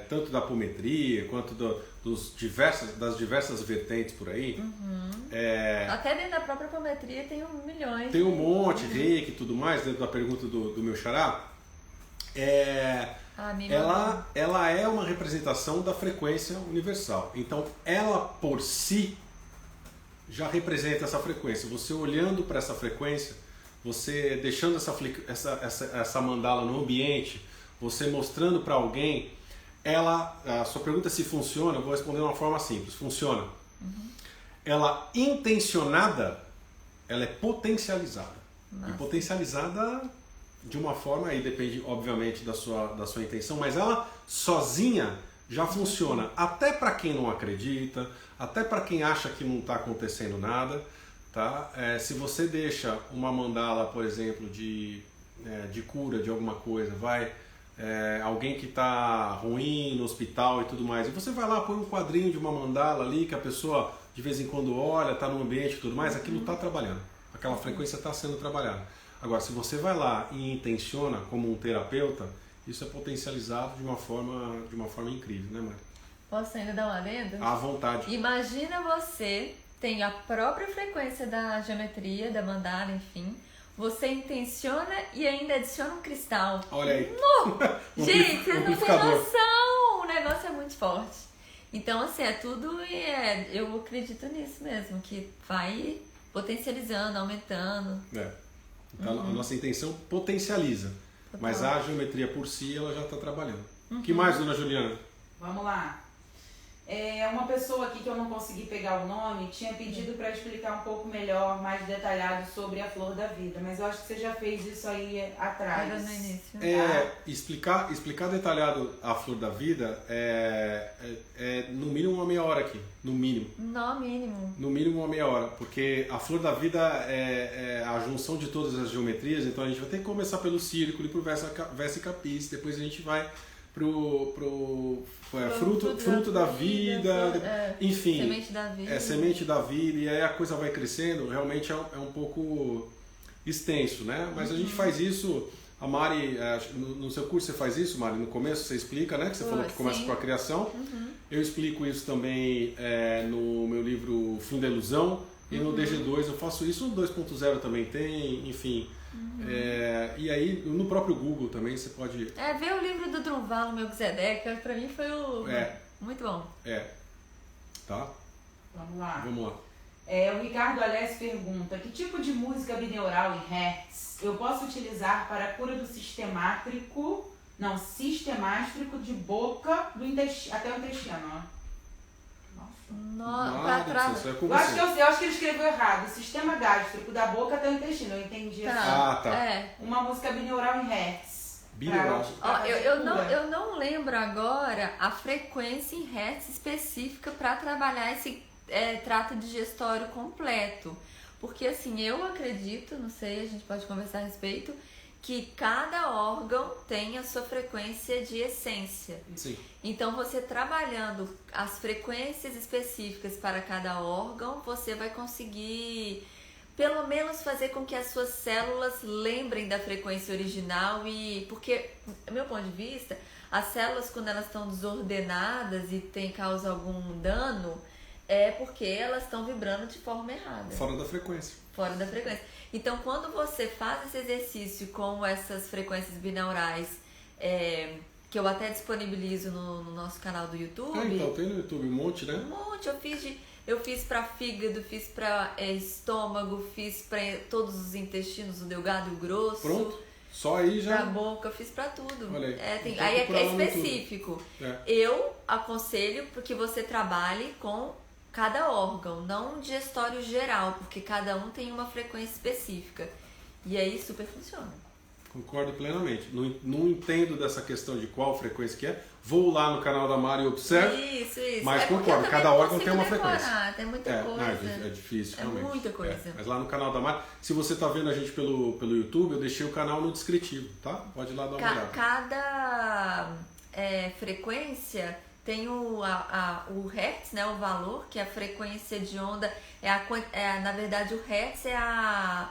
tanto da apometria quanto das diversas vertentes por aí. Até dentro da própria apometria tem milhões. Tem um monte, reiki e tudo mais, dentro da pergunta do meu xará. Ela é uma representação da frequência universal. Então, ela por si já representa essa frequência. Você olhando para essa frequência, você deixando essa mandala no ambiente, você mostrando para alguém, a sua pergunta é se funciona, eu vou responder de uma forma simples. Funciona. Ela intencionada, ela é potencializada. E potencializada de uma forma, aí depende obviamente da sua intenção, mas ela sozinha já funciona até para quem não acredita, até para quem acha que não está acontecendo nada, tá? Se você deixa uma mandala, por exemplo, de cura de alguma coisa, alguém que está ruim no hospital e tudo mais, e você vai lá, põe um quadrinho de uma mandala ali que a pessoa de vez em quando olha, está no ambiente e tudo mais, aquilo está trabalhando, aquela frequência está sendo trabalhada. Agora, se você vai lá e intenciona como um terapeuta, isso é potencializado de uma forma incrível, né, Mari? Posso ainda dar uma adendo? À vontade. Imagina você tem a própria frequência da geometria, da mandala, enfim. Você intenciona e ainda adiciona um cristal. Olha aí. Gente, vocês não têm noção! O negócio é muito forte. Então, assim, é tudo eu acredito nisso mesmo, que vai potencializando, aumentando. Então, a nossa intenção potencializa. Total. Mas a geometria por si, ela já está trabalhando. O que mais, dona Juliana? Vamos lá. Uma pessoa aqui que eu não consegui pegar o nome tinha pedido para explicar um pouco melhor, mais detalhado sobre a flor da vida, mas eu acho que você já fez isso aí atrás. Era no início. Explicar detalhado a flor da vida é no mínimo uma meia hora aqui, no mínimo. No mínimo. No mínimo uma meia hora, porque a flor da vida é a junção de todas as geometrias, então a gente vai ter que começar pelo círculo e pro verso e capítulo, depois a gente vai pro fruto da vida, enfim, semente da vida. Semente da vida, e aí a coisa vai crescendo, realmente é um pouco extenso, né? Mas a gente faz isso, a Mari, no seu curso você faz isso, Mari, no começo você explica, né? Que você falou que começa com a criação. Eu explico isso também no meu livro Fim da Ilusão, e no DG2 eu faço isso, no 2.0 também tem, enfim. E aí no próprio Google também você pode... ver o livro do Drunvalo Melquisedeque, pra mim foi muito bom. Tá? Vamos lá. Vamos lá. O Ricardo Alessio pergunta: que tipo de música bineural em Hertz eu posso utilizar para a cura do sistemático de boca do até o intestino, ó. Pra trás. Eu acho que ele escreveu errado. Sistema gástrico da boca até o intestino. Eu entendi assim. Tá. Uma música bineural em Hertz. Bineural. Eu não lembro agora a frequência em Hertz específica para trabalhar esse trato digestório completo. Porque assim, eu acredito, não sei, a gente pode conversar a respeito, que cada órgão tem a sua frequência de essência. Sim. Então, você trabalhando as frequências específicas para cada órgão, você vai conseguir, pelo menos, fazer com que as suas células lembrem da frequência original. Porque, do meu ponto de vista, as células, quando elas estão desordenadas e causam algum dano, é porque elas estão vibrando de forma errada. Fora da frequência. Então, quando você faz esse exercício com essas frequências binaurais, que eu até disponibilizo no nosso canal do YouTube. Então, tem no YouTube um monte, né? Um monte. Eu fiz para fígado, fiz para estômago, fiz para todos os intestinos, o delgado e o grosso. Pronto. Só aí já. Pra boca, eu fiz pra tudo. Olha aí. Aí é específico. Eu aconselho porque você trabalhe com cada órgão, não um digestório geral, porque cada um tem uma frequência específica. E aí super funciona. Concordo plenamente. Não entendo dessa questão de qual frequência que é. Vou lá no canal da Mari e observo. Isso. Mas concordo, cada órgão tem uma frequência. Tem muita coisa. É difícil, realmente. Muita coisa. Mas lá no canal da Mari, se você está vendo a gente pelo YouTube, eu deixei o canal no descritivo, tá? Pode ir lá dar uma olhada. Cada frequência tem o Hertz, né, o valor, que é a frequência de onda, na verdade o Hertz é a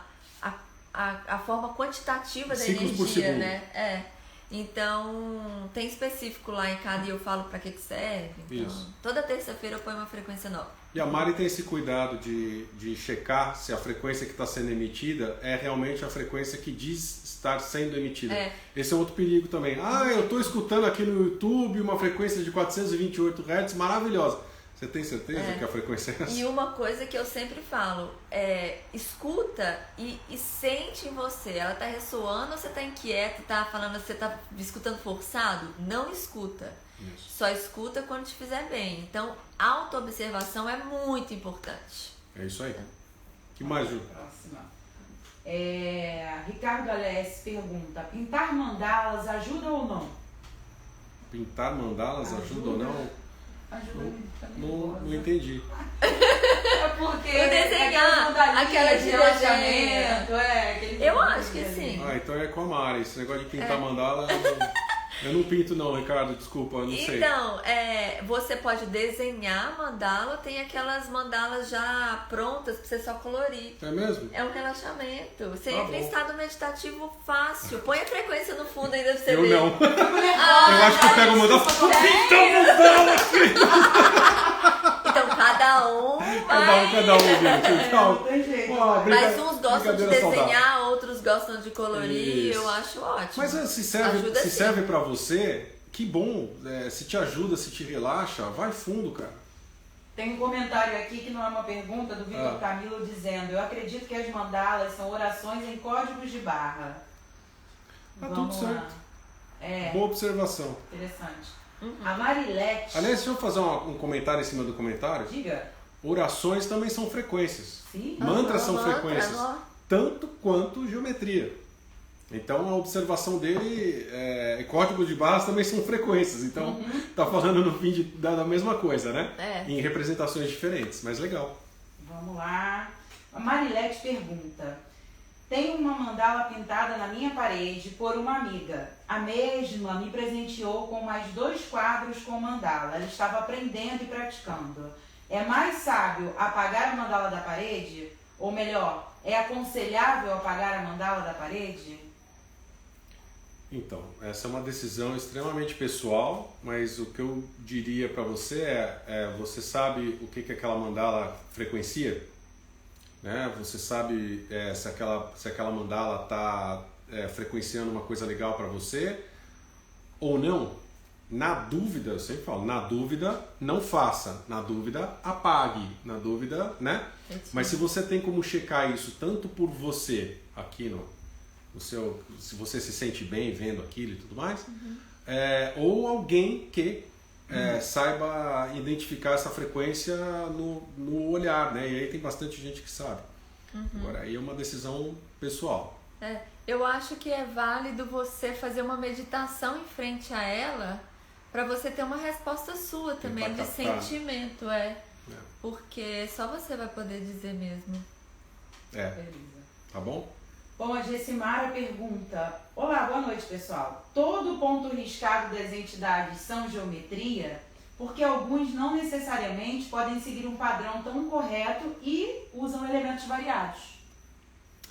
forma quantitativa da Ciclos energia, por segundo. Né? Então, tem específico lá em cada e eu falo para que serve. Então, Isso. Toda terça-feira eu ponho uma frequência nova. E a Mari tem esse cuidado de checar se a frequência que está sendo emitida é realmente a frequência que diz estar sendo emitida. Esse é outro perigo também. Eu estou escutando aqui no YouTube uma frequência de 428 Hz maravilhosa. Você tem certeza que a frequência é essa? E uma coisa que eu sempre falo, escuta e sente em você. Ela está ressoando ou você está inquieto, está falando, você está escutando forçado? Não escuta. Isso. Só escuta quando te fizer bem. Então, autoobservação é muito importante. É isso aí. Que mais, Ju? Próxima. Ricardo Alessi pergunta, pintar mandalas ajuda ou não? Pintar mandalas ajuda ou não? Ajuda. Não entendi. É porque desenhar aquela de relaxamento, Eu acho que sim. Então é com a Mari. Esse negócio de pintar mandala, eu não pinto não, Ricardo, desculpa, eu não sei. Então, você pode desenhar mandala, tem aquelas mandalas já prontas pra você só colorir. É mesmo? É um relaxamento. Você Tá entra em bom. estado meditativo fácil. Põe a frequência no fundo ainda pra você Eu ver. não. Eu acho que eu pego o mandala e falo, pinta mandala, filho! Então, cada um vai... Cada um, gente. Não tem jeito. Mas uns gostam de brincadeira saudável. desenhar, outros gostam de colorir. Isso. Eu acho ótimo. Mas se Ajuda sim. serve pra você, que bom. Se te ajuda, se te relaxa, vai fundo, cara. Tem um comentário aqui que não é uma pergunta, do Vitor Camilo, dizendo: eu acredito que as mandalas são orações em códigos de barra. Tá Vamos tudo lá. certo. Boa observação. Interessante. A Marilete. Aliás, deixa eu fazer um comentário em cima do comentário. Diga. Orações também são frequências. Sim. Mantras são Mantra, frequências. ó. Tanto quanto geometria. Então a observação dele código de barras também são frequências. Então tá falando no fim da mesma coisa, né? Em representações diferentes, mas legal. Vamos lá. A Marilete pergunta: tenho uma mandala pintada na minha parede por uma amiga. A mesma me presenteou com mais 2 quadros com mandala. Ela estava aprendendo e praticando. É mais sábio apagar a mandala da parede? Ou melhor, é aconselhável apagar a mandala da parede? Então, essa é uma decisão extremamente pessoal, mas o que eu diria para você você sabe o que aquela mandala frequencia? Né? Você sabe se aquela mandala está frequenciando uma coisa legal para você ou não? Na dúvida, eu sempre falo, na dúvida não faça, na dúvida apague, na dúvida, né? Mas se você tem como checar isso tanto por você aqui no seu, se você se sente bem vendo aquilo e tudo mais, ou alguém que saiba identificar essa frequência no olhar, né? E aí tem bastante gente que sabe. Agora aí é uma decisão pessoal. Eu acho que é válido você fazer uma meditação em frente a ela para você ter uma resposta sua também de sentimento, porque só você vai poder dizer mesmo. Beleza. Tá bom? Bom, a Gessimara pergunta: olá, boa noite, pessoal. Todo ponto riscado das entidades são geometria? Porque alguns não necessariamente podem seguir um padrão tão correto e usam elementos variados.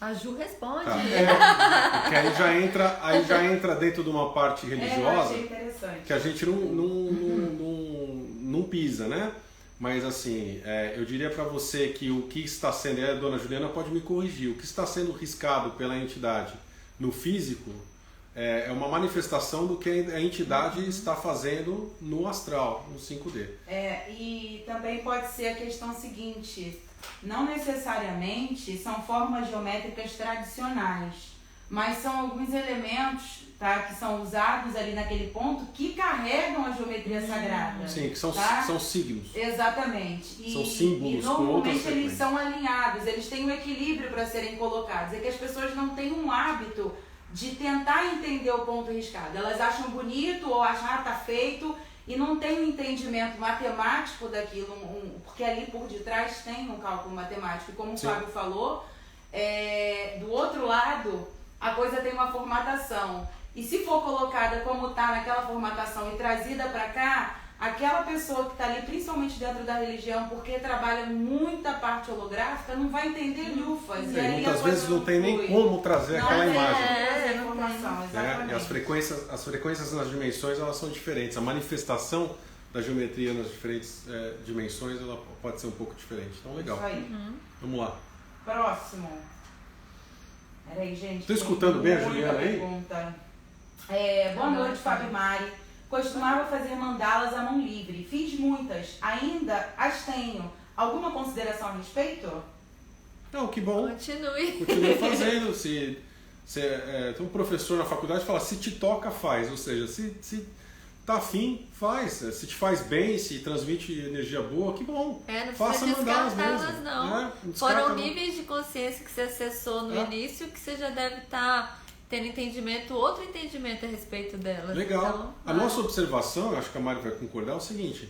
A Ju responde. Porque aí já entra dentro de uma parte religiosa eu achei interessante. que a gente não pisa, né? Mas assim, eu diria para você que o que está sendo, a dona Juliana pode me corrigir, o que está sendo riscado pela entidade no físico é uma manifestação do que a entidade está fazendo no astral, no 5D. E também pode ser a questão seguinte: não necessariamente são formas geométricas tradicionais, mas são alguns elementos, tá, que são usados ali naquele ponto que carregam a geometria sagrada. Sim, que são signos. Exatamente. São símbolos. E normalmente com eles são alinhados, eles têm um equilíbrio para serem colocados. É que as pessoas não têm um hábito de tentar entender o ponto riscado. Elas acham bonito ou acham, tá feito, e não tem um entendimento matemático daquilo, porque ali por detrás tem um cálculo matemático. E como o Fábio falou, do outro lado, a coisa tem uma formatação. E se for colocada como está naquela formatação e trazida para cá, aquela pessoa que está ali, principalmente dentro da religião, porque trabalha muita parte holográfica, não vai entender lufas. E aí muitas vezes não tem nem como trazer aquela imagem. Informação, exatamente. E as frequências nas dimensões, elas são diferentes. A manifestação da geometria nas diferentes dimensões, ela pode ser um pouco diferente. Então, legal. Isso aí. Vamos lá. Próximo. Peraí, gente. Estou escutando bem a Juliana aí? Pergunta. Boa noite, Fábio e Mari. Costumava fazer mandalas à mão livre. Fiz muitas. Ainda as tenho. Alguma consideração a respeito? Não, que bom. Continue fazendo. Tem um professor na faculdade que fala: se te toca, faz. Ou seja, se tá afim, faz. Se te faz bem, se transmite energia boa, que bom. Não faça precisa mandalas descartá-las, mesmo. não. Foram níveis de consciência que você acessou no início que você já deve estar tendo outro entendimento a respeito delas. Legal. Então, a nossa observação, eu acho que a Mari vai concordar, é o seguinte.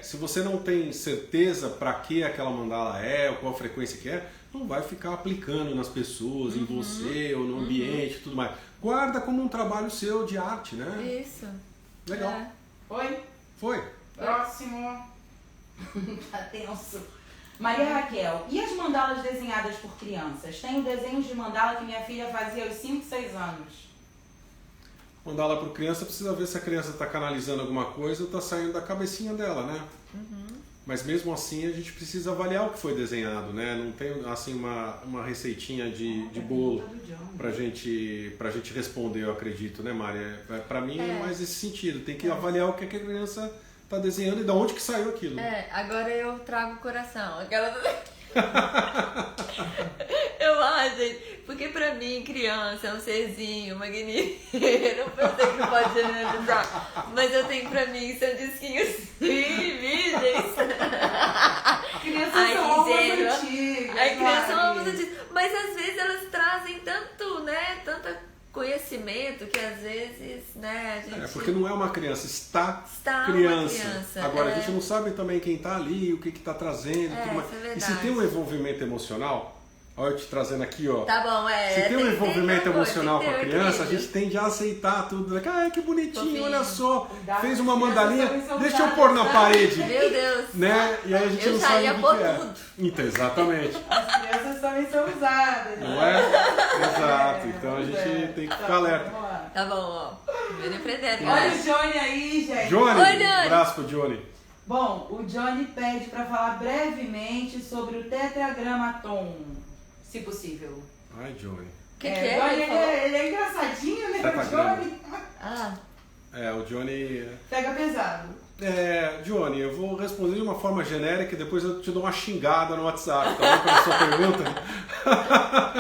Se você não tem certeza para que aquela mandala ou qual a frequência que é, não vai ficar aplicando nas pessoas, em você ou no ambiente e tudo mais. Guarda como um trabalho seu de arte, né? Isso. Legal. Foi. Próximo. Tá tenso. Maria Raquel, e as mandalas desenhadas por crianças? Tenho desenhos de mandala que minha filha fazia aos 5, 6 anos. Mandala para criança, precisa ver se a criança está canalizando alguma coisa ou está saindo da cabecinha dela, né? Mas mesmo assim a gente precisa avaliar o que foi desenhado, né? Não tem assim uma receitinha de bolo pra gente responder, eu acredito, né, Maria? Pra mim é mais esse sentido. Tem que avaliar o que a criança tá desenhando e de onde que saiu aquilo. Agora eu trago o coração. Eu acho, gente, porque pra mim criança é um serzinho magnífico. Eu sei que não pode generalizar, mas eu tenho pra mim são disquinhos virgens. Crianças são almas antigas. Crianças são almas antigas. Mas às vezes elas trazem tanto, né, tanto conhecimento que às vezes, né, a gente... porque não é uma criança, está criança. Agora, a gente não sabe também quem está ali, o que está trazendo. Tudo mais. Isso é e se tem um envolvimento emocional, olha eu te trazendo aqui, ó. Tá bom, se tem um envolvimento emocional com a criança, a equilíbrio. gente tende a aceitar tudo. Que bonitinho, Fofinho. olha só. Cuidado, Fez uma as mandalinha, crianças são deixa eu usadas, pôr na né? parede. Meu Deus. Né? E aí a gente Eu não já sabe ia o que pôr é. tudo. Então, exatamente. As crianças também são usadas. Não é? Exato. Então a gente tem que ficar alerta. Vamos lá. Tá bom, ó. Vem aprendendo, Olha galera. o Johnny aí, gente. Johnny, Oi, Johnny. um abraço pro Johnny. Bom, o Johnny pede para falar brevemente sobre o tetragramaton, se possível. Ai, Johnny. O que é? Johnny, Ele falou? ele é engraçadinho, né? Tetragrama. O Johnny Ah, O Johnny... pega pesado. Johnny, eu vou responder de uma forma genérica e depois eu te dou uma xingada no WhatsApp, tá bom? Pela sua pergunta.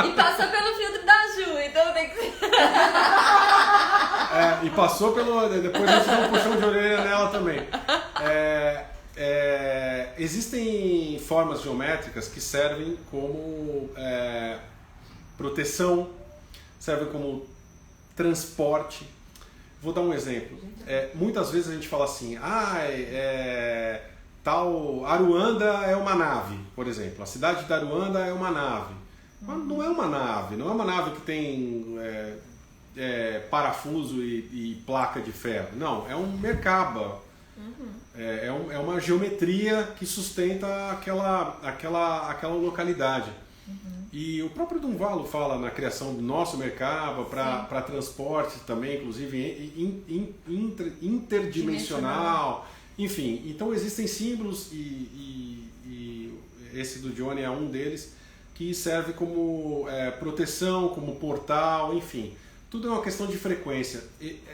e passou pelo filtro da Ju, então tem que ser. E passou pelo... Depois a gente dá um puxão de orelha nela também. Existem formas geométricas que servem como proteção, servem como transporte. Vou dar um exemplo. Muitas vezes a gente fala assim, tal Aruanda é uma nave, por exemplo. A cidade de Aruanda é uma nave. Mas não é uma nave, não é uma nave que tem parafuso e placa de ferro. Não, é um Merkaba. É uma geometria que sustenta aquela localidade. E o próprio Dunvalo fala na criação do nosso Merkaba para transporte também, inclusive interdimensional. Enfim, então existem símbolos e esse do Johnny é um deles que serve como proteção, como portal, enfim. Tudo é uma questão de frequência.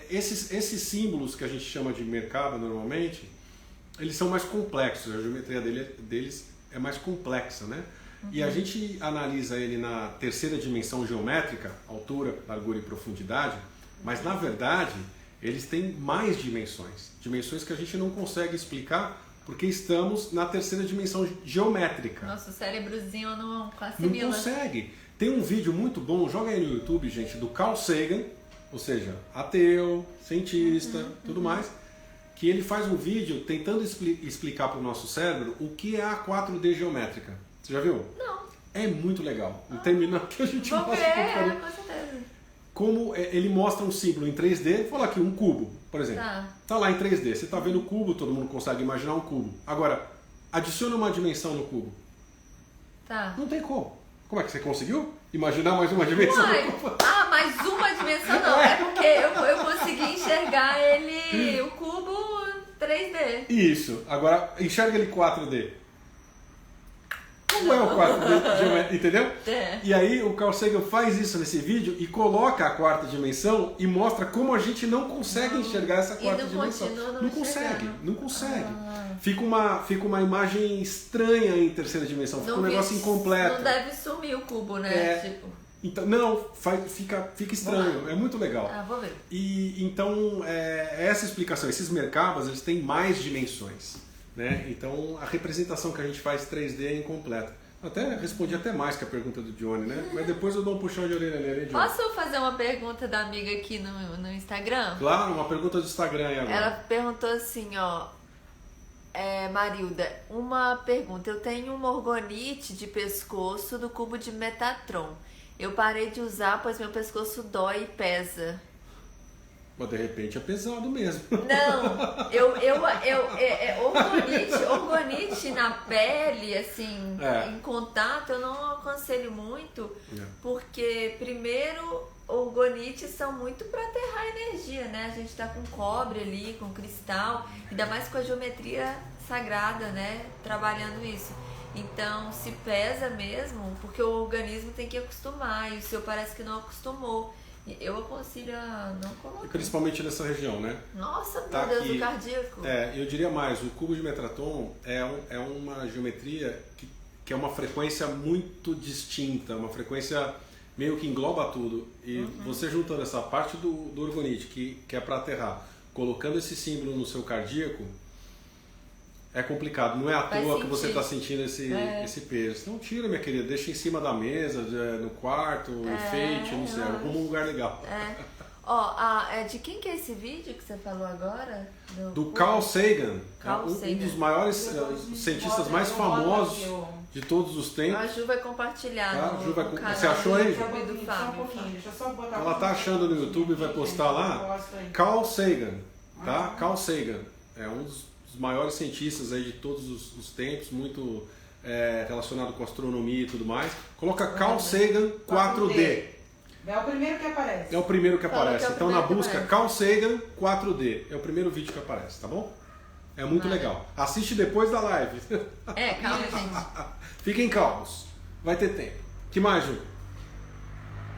Esses símbolos que a gente chama de Merkaba normalmente, eles são mais complexos, a geometria deles é mais complexa, né? E a gente analisa ele na terceira dimensão geométrica, altura, largura e profundidade, mas na verdade eles têm mais dimensões que a gente não consegue explicar porque estamos na terceira dimensão geométrica. Nosso cérebrozinho não Não assimila. consegue. Tem um vídeo muito bom, joga aí no YouTube, gente, do Carl Sagan, ou seja, ateu, cientista, tudo mais, que ele faz um vídeo tentando explicar para o nosso cérebro o que é a 4D geométrica. Você já viu? Não. É muito legal. Terminando que a gente Vou mostra ver, com certeza. como ele mostra um símbolo em 3D, fala aqui, um cubo, por exemplo. Tá lá em 3D, você tá vendo o cubo, todo mundo consegue imaginar um cubo. Agora, adiciona uma dimensão no cubo. Tá. Não tem como. Como é que você conseguiu imaginar mais uma dimensão no cubo? Mais uma dimensão não. É porque eu consegui enxergar ele, o cubo 3D. Isso. Agora, enxerga ele 4D. Como é o 4D geométrico, entendeu? E aí o Carl Sagan faz isso nesse vídeo e coloca a quarta dimensão e mostra como a gente não consegue enxergar essa quarta dimensão. Não consegue. Fica uma imagem estranha em terceira dimensão, fica um negócio incompleto. Não deve sumir o cubo, né? Então, não, fica estranho, é muito legal. Ah, vou ver. E então, essa explicação, esses mercados, eles têm mais dimensões, né? Então, a representação que a gente faz 3D é incompleta. Até respondi até mais que a pergunta do Johnny, né? Mas depois eu dou um puxão de orelha nele, hein, Johnny? Posso fazer uma pergunta da amiga aqui no Instagram? Claro, uma pergunta do Instagram aí agora. Ela perguntou assim, ó... Marilda, uma pergunta. Eu tenho uma orgonite de pescoço do cubo de Metatron. Eu parei de usar, pois meu pescoço dói e pesa. Mas de repente é pesado mesmo. Não, orgonite na pele, assim, em contato, eu não aconselho muito, porque primeiro, orgonites são muito para aterrar energia, né? A gente tá com cobre ali, com cristal, ainda mais com a geometria sagrada, né? Trabalhando isso. Então, se pesa mesmo, porque o organismo tem que acostumar, e o seu parece que não acostumou. Eu aconselho a não colocar. Principalmente nessa região, né? Nossa, tá meu Deus, aqui, o cardíaco. Eu diria mais, o cubo de Metatron é uma geometria que é uma frequência muito distinta, uma frequência meio que engloba tudo. E você juntando essa parte do orgonite, que é para aterrar, colocando esse símbolo no seu cardíaco, é complicado. Não é à toa que você está sentindo esse peso. Então tira, minha querida, deixa em cima da mesa, no quarto, enfeite, não sei, arruma um lugar legal. De quem que é esse vídeo que você falou agora? Do Carl Sagan, Sagan. Um dos maiores cientistas mais famosos de todos os tempos. A Ju vai compartilhar no canal. Você achou aí, Ju? Só um pouquinho, deixa eu só botar. Ela tá achando no YouTube e vai postar lá. Carl Sagan, tá? Carl Sagan é um dos maiores cientistas aí de todos os tempos, muito relacionado com astronomia e tudo mais. Coloca Carl Sagan 4D. É o primeiro que aparece. É o primeiro que aparece. Então na busca aparece. Carl Sagan 4D. É o primeiro vídeo que aparece, tá bom? É muito legal. Assiste depois da live. Calma, gente. Fiquem calmos. Vai ter tempo. Que mais, Ju?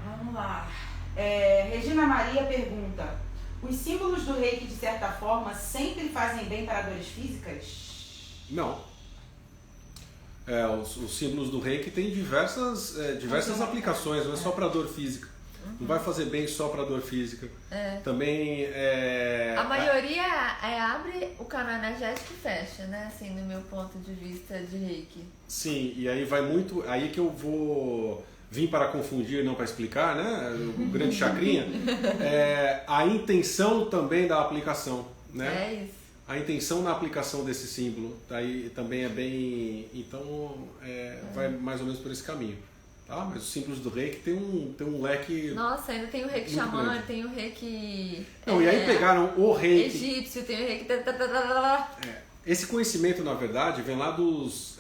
Vamos lá. Regina Maria pergunta: os símbolos do reiki, de certa forma, sempre fazem bem para dores físicas? Não. Os símbolos do reiki têm diversas aplicações, não é só para dor física. Não vai fazer bem só para dor física. Também a maioria abre o canal energético e fecha, né? Assim, no meu ponto de vista de reiki. Sim, e aí vai muito. Aí que eu vou vir para confundir, não para explicar, né? O grande chakrinha. A intenção também da aplicação, né? É isso. A intenção na aplicação desse símbolo aí também é bem. Então vai mais ou menos por esse caminho. Tá? Mas os símbolos do reiki tem um leque. Nossa, ainda tem o reiki xamã, tem o reiki. Não, e aí pegaram o reiki. Egípcio, tem o reiki. Esse conhecimento, na verdade, vem lá dos.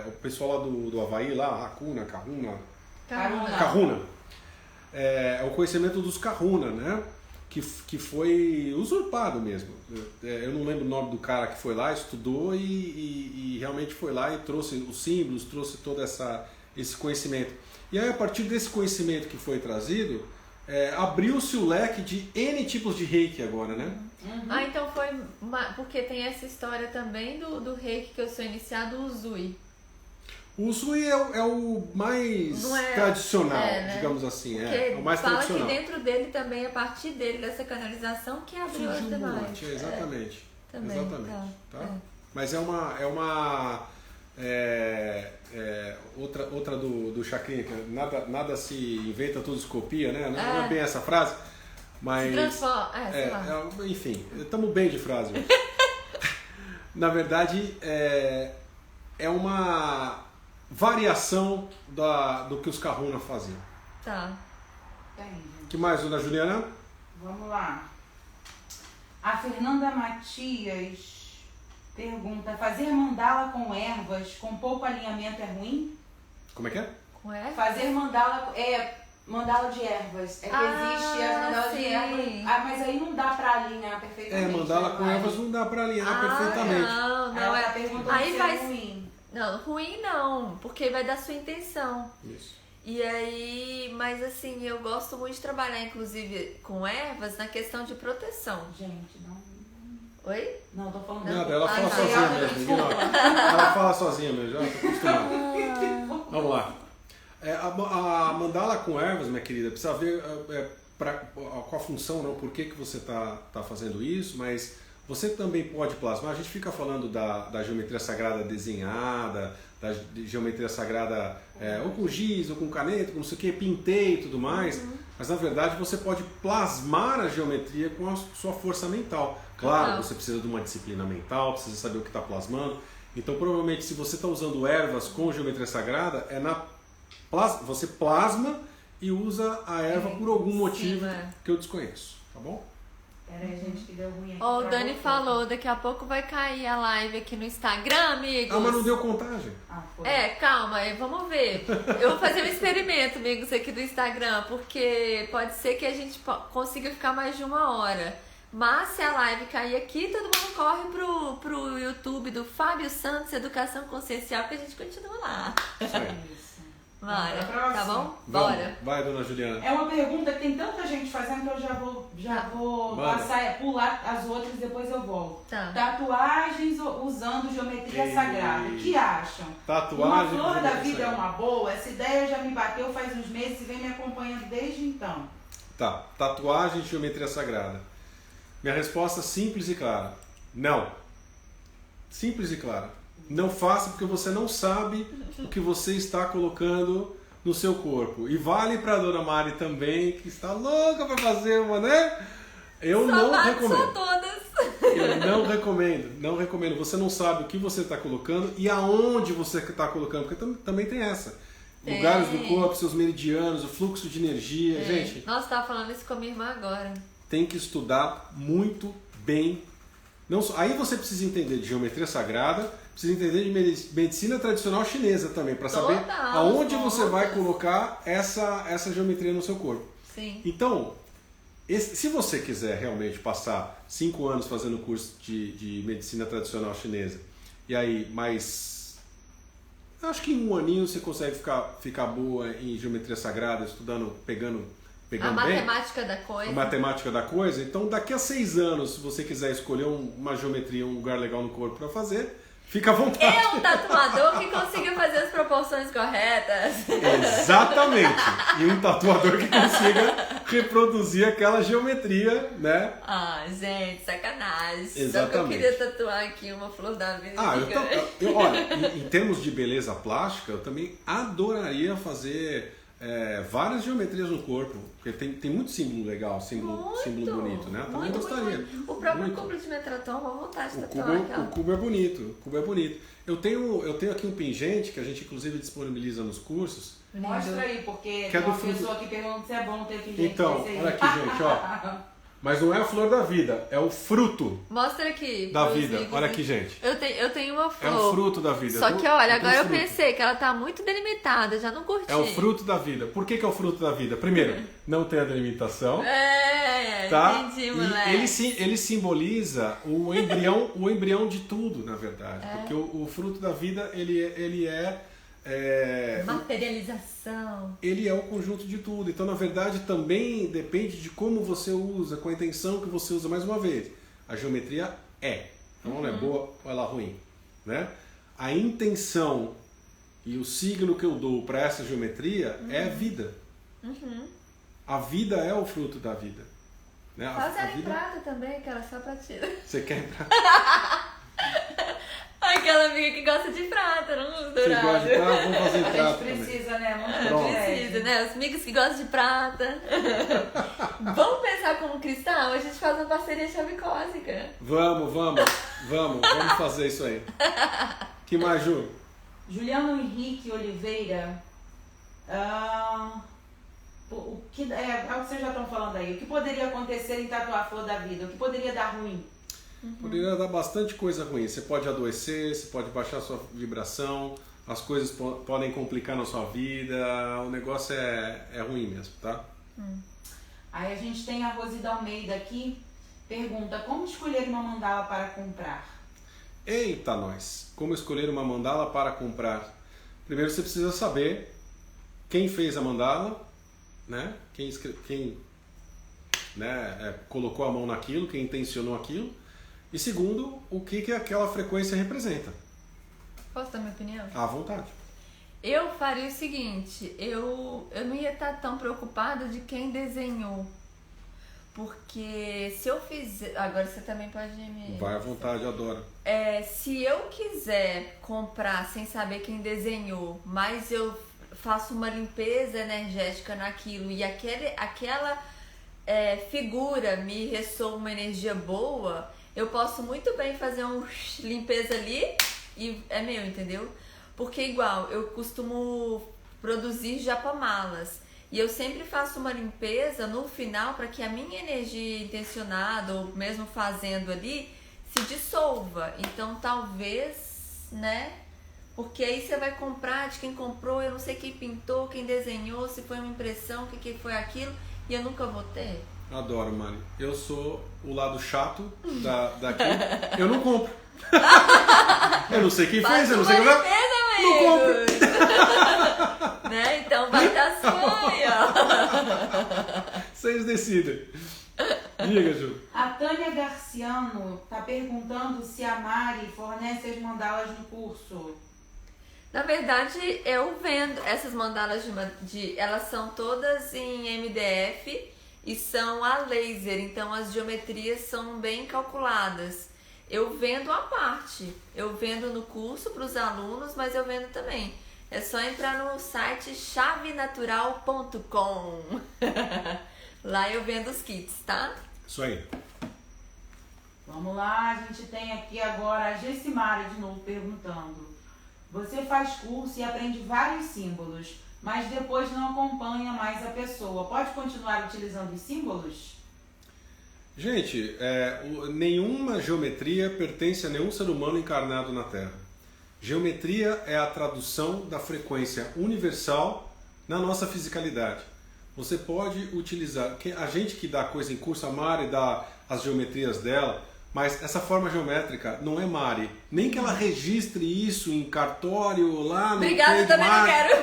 O pessoal lá do Havaí, lá, Kahuna. É o conhecimento dos Kahuna, né? Que foi usurpado mesmo. Eu não lembro o nome do cara que foi lá, estudou e realmente foi lá e trouxe os símbolos, trouxe todo esse conhecimento. E aí, a partir desse conhecimento que foi trazido, abriu-se o leque de N tipos de reiki agora, né? Então foi... Porque tem essa história também do reiki que eu sou iniciado, o Uzui. O Uzui é o mais tradicional, né? digamos assim. Porque É o mais fala tradicional. que dentro dele também, a partir dele, dessa canalização, que abriu as demais. Exatamente. Também, exatamente. Tá? Mas é uma outra do chakrinha, que nada se inventa, tudo se copia, né? Não é bem essa frase, mas... Se transforma, sei lá. Enfim, estamos bem de frase hoje. Na verdade, é uma variação do que os Kahuna faziam. Tá. O que mais, dona Juliana? Vamos lá. A Fernanda Matias pergunta: fazer mandala com ervas com pouco alinhamento é ruim? Como é que é? Com ervas? Fazer mandala de ervas. Existe as mandalas de ervas. Mas aí não dá pra alinhar perfeitamente. Mandala com ervas não dá pra alinhar perfeitamente. Não, ela tá perguntando aí se vai... é ruim. Não, ruim não, porque vai dar sua intenção. Isso. E aí, mas assim, eu gosto muito de trabalhar, inclusive, com ervas na questão de proteção. Gente, não... Oi? Não, tô falando... Nada, ela fala tá. sozinha mesmo. Ela fala sozinha mesmo, já tô acostumado. Vamos lá. A mandala com ervas, minha querida, precisa ver qual a função, não, por que você está fazendo isso, mas você também pode plasmar. A gente fica falando da geometria sagrada desenhada, da geometria sagrada ou com giz, ou com caneta, com não sei o que, pintei e tudo mais, mas na verdade você pode plasmar a geometria com a sua força mental. Claro, você precisa de uma disciplina mental, precisa saber o que está plasmando. Então provavelmente se você está usando ervas com geometria sagrada, você plasma e usa a erva por algum motivo que eu desconheço, tá bom? Pera aí, gente, que deu ruim aqui. Ó, o Dani falou, daqui a pouco vai cair a live aqui no Instagram, amigos. Ah, mas não deu contagem. Foi. Calma, vamos ver. Eu vou fazer um experimento, amigos, aqui do Instagram, porque pode ser que a gente consiga ficar mais de 1 hora. Mas se a live cair aqui, todo mundo corre pro YouTube do Fábio Santos Educação Consciencial, que a gente continua lá. Isso aí. Bora, tá bom? Vamos. Bora. Vai, dona Juliana. É uma pergunta que tem tanta gente fazendo que eu já vou passar, pular as outras e depois eu volto. Tá. Tatuagens usando geometria sagrada. O que acham? Tatuagem. Uma flor da vida é uma boa? Essa ideia já me bateu faz uns meses e vem me acompanhando desde então. Tá. Tatuagem de geometria sagrada. Minha resposta simples e clara. Não. Simples e clara. Não faça porque você não sabe o que você está colocando no seu corpo. E vale para a dona Mari também, que está louca para fazer uma, né? Eu não recomendo. Só todas. Eu não recomendo. Você não sabe o que você está colocando e aonde você está colocando, porque também tem essa. Lugares do corpo, seus meridianos, o fluxo de energia. Gente, nossa, tava falando isso com a minha irmã agora. Tem que estudar muito bem. Aí você precisa entender de geometria sagrada, precisa entender de medicina tradicional chinesa também, para saber aonde você vai colocar essa geometria no seu corpo. Sim. Então, se você quiser realmente passar 5 anos fazendo curso de medicina tradicional chinesa, e aí acho que em 1 aninho você consegue ficar boa em geometria sagrada, estudando, pegando a matemática da coisa. A matemática da coisa. Então, daqui a 6 anos, se você quiser escolher uma geometria, um lugar legal no corpo para fazer, fica à vontade. É um tatuador que consiga fazer as proporções corretas. Exatamente. E um tatuador que consiga reproduzir aquela geometria, né? Ah, gente, sacanagem. Exatamente. Só que eu queria tatuar aqui uma flor da vida. Olha, em termos de beleza plástica, eu também adoraria fazer várias geometrias no corpo, porque tem muito símbolo legal, símbolo bonito, né? Também gostaria. Muito. O próprio cubo de Metraton, vou vontade de tatuar. O cubo é bonito, Eu tenho aqui um pingente que a gente inclusive disponibiliza nos cursos. Mostra aí, porque que é uma do fruto... pessoa aqui pergunta se é bom ter pingente. Então, olha aqui, gente, ó. Mas não é a flor da vida, é o fruto. Mostra aqui. Da vida. Olha aqui, gente. Eu tenho uma flor. É o fruto da vida. Só que, olha, agora eu pensei que ela tá muito delimitada, já não curti. É o fruto da vida. Por que é o fruto da vida? Primeiro, não tem a delimitação. Tá? Entendi, moleque. E ele simboliza o embrião de tudo, na verdade. Porque o fruto da vida, ele é materialização. Ele é o conjunto de tudo. Então, na verdade, também depende de como você usa, com a intenção que você usa. Mais uma vez, a geometria então ela é boa ou ela é ruim, né? A intenção e o signo que eu dou para essa geometria é a vida. A vida é o fruto da vida, né? Faz ela em prata também, que ela só pra tirar. Você quer em prata? Aquela amiga que gosta de prata, não usa dourado. Você gosta de prata? Vamos fazer prata. A gente precisa, né? Precisa, né? Os amigos que gostam de prata. Vamos pensar como cristal? A gente faz uma parceria chave cósmica. Vamos fazer isso aí. Que mais, Ju? Juliano Henrique Oliveira. O que vocês já estão falando aí. O que poderia acontecer em tatuar a flor da vida? O que poderia dar ruim? Poderia dar bastante coisa ruim. Você pode adoecer, você pode baixar sua vibração, as coisas podem complicar na sua vida, o negócio é ruim mesmo, tá? Aí a gente tem a Rosida Almeida aqui, pergunta, como escolher uma mandala para comprar? Eita nós! Como escolher uma mandala para comprar? Primeiro você precisa saber quem fez a mandala, né? Quem colocou a mão naquilo, quem intencionou aquilo. E segundo, o que aquela frequência representa. Posso dar minha opinião? À vontade. Eu faria o seguinte, eu não ia estar tão preocupada de quem desenhou. Porque se eu fizer... Agora você também pode me... Vai à vontade, adoro. Se eu quiser comprar sem saber quem desenhou, mas eu faço uma limpeza energética naquilo e aquela figura me ressoa uma energia boa, eu posso muito bem fazer uma limpeza ali e é meu, entendeu? Porque igual, eu costumo produzir japamalas e eu sempre faço uma limpeza no final para que a minha energia intencionada ou mesmo fazendo ali se dissolva. Então talvez, né? Porque aí você vai comprar de quem comprou, eu não sei quem pintou, quem desenhou, se foi uma impressão, o que foi aquilo, e eu nunca vou ter. Adoro, Mari. Eu sou o lado chato daqui. Eu não compro. Eu não sei quem fez, eu não sei quem fez. Não compro. Né? Então vai dar sonho. Vocês decidem. Diga, Ju. A Tânia Garciano tá perguntando se a Mari fornece as mandalas no curso. Na verdade, eu vendo essas mandalas elas são todas em MDF e são a laser, então as geometrias são bem calculadas. Eu vendo à parte, eu vendo no curso para os alunos, mas eu vendo também. É só entrar no site chavenatural.com. Lá eu vendo os kits, tá? Isso aí. Vamos lá, a gente tem aqui agora a Gessimara de novo perguntando. Você faz curso e aprende vários símbolos, mas depois não acompanha mais a pessoa. Pode continuar utilizando os símbolos? Gente, nenhuma geometria pertence a nenhum ser humano encarnado na Terra. Geometria é a tradução da frequência universal na nossa fisicalidade. Você pode utilizar, a gente que dá coisa em curso, a Mari dá as geometrias dela, mas essa forma geométrica não é Mari. Nem que ela registre isso em cartório lá no... Obrigada, também não quero.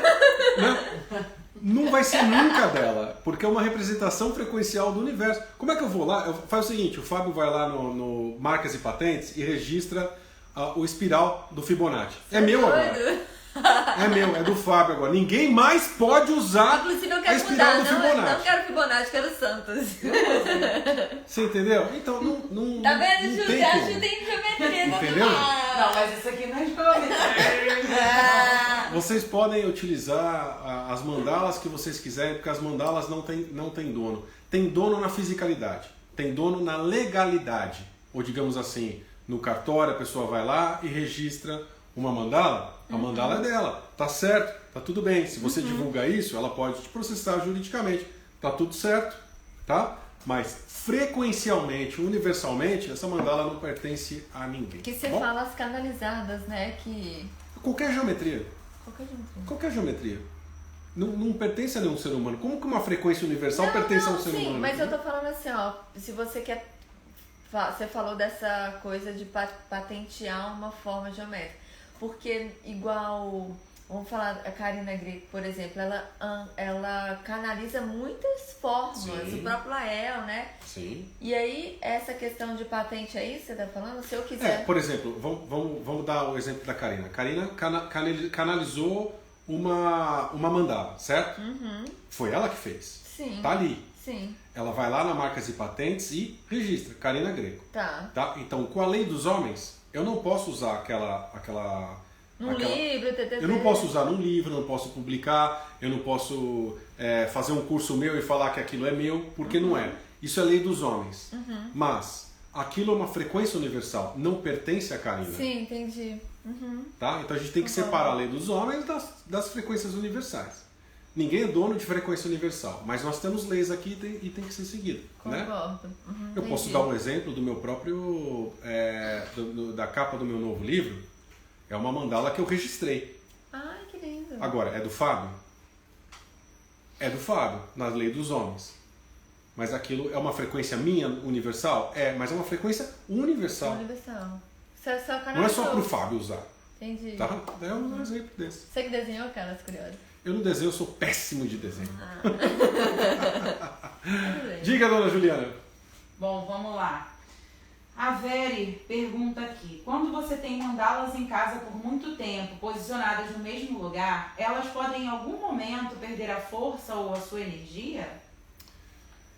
Não vai ser nunca dela, porque é uma representação frequencial do universo. Como é que eu vou lá? Faz o seguinte, o Fábio vai lá no Marcas e Patentes e registra o espiral do Fibonacci. É meu agora. É meu, é do Fábio agora. Ninguém mais pode usar inclusive, eu a quero espiral mudar. do Fibonacci. Não quero Fibonacci, quero Santos. Você entendeu? Então não Tá vendo, não Ju? tem Você como. ajuda em geometria. Entendeu? Não, mas isso aqui não é geometria. Vocês podem utilizar as mandalas que vocês quiserem, porque as mandalas não tem dono. Tem dono na fisicalidade, tem dono na legalidade. Ou digamos assim, no cartório a pessoa vai lá e registra uma mandala, a mandala é dela, tá certo, tá tudo bem. Se você divulga isso, ela pode te processar juridicamente, tá tudo certo, tá? Mas frequencialmente, universalmente, essa mandala não pertence a ninguém. Que você tá bom? fala as canalizadas, né? Que... Qualquer geometria. Qualquer geometria. Qualquer geometria. Não pertence a nenhum ser humano. Como que uma frequência universal pertence a um ser sim, humano? mas eu tô falando assim, ó, se você quer... Você falou dessa coisa de patentear uma forma geométrica. Porque igual... Vamos falar a Karina Greco, por exemplo, ela canaliza muitas formas, Sim. o próprio Lael, né? Sim. E aí, essa questão de patente aí, você tá falando? Se eu quiser... Por exemplo, vamos dar o exemplo da Karina. Karina canalizou uma mandala, certo? Foi ela que fez. Sim. Tá ali. Sim. Ela vai lá na Marcas e Patentes e registra, Karina Greco. Tá. Então, com a lei dos homens, eu não posso usar aquela Livro, TTT. Eu não posso usar num livro, eu não posso publicar, eu não posso fazer um curso meu e falar que aquilo é meu, porque não é. Isso é lei dos homens. Mas aquilo é uma frequência universal, não pertence a Karina. Sim, entendi. Tá? Então a gente tem que separar a lei dos homens das frequências universais. Ninguém é dono de frequência universal, mas nós temos leis aqui e tem que ser seguido. Né? Concordo. Eu posso dar um exemplo do meu próprio, da capa do meu novo livro. É uma mandala que eu registrei. Ai, que lindo. Agora, é do Fábio? É do Fábio, na lei dos homens. Mas aquilo é uma frequência minha, universal? É, mas é uma frequência universal. Universal. Você só canalizou. Não é só pro Fábio usar. Entendi. Tá? É um exemplo desse. Você que desenhou, Carlas Curiosa? Eu não desenho, eu sou péssimo de desenho. Tudo bem. Diga, dona Juliana. Bom, vamos lá. A Veri pergunta aqui, quando você tem mandalas em casa por muito tempo, posicionadas no mesmo lugar, elas podem em algum momento perder a força ou a sua energia?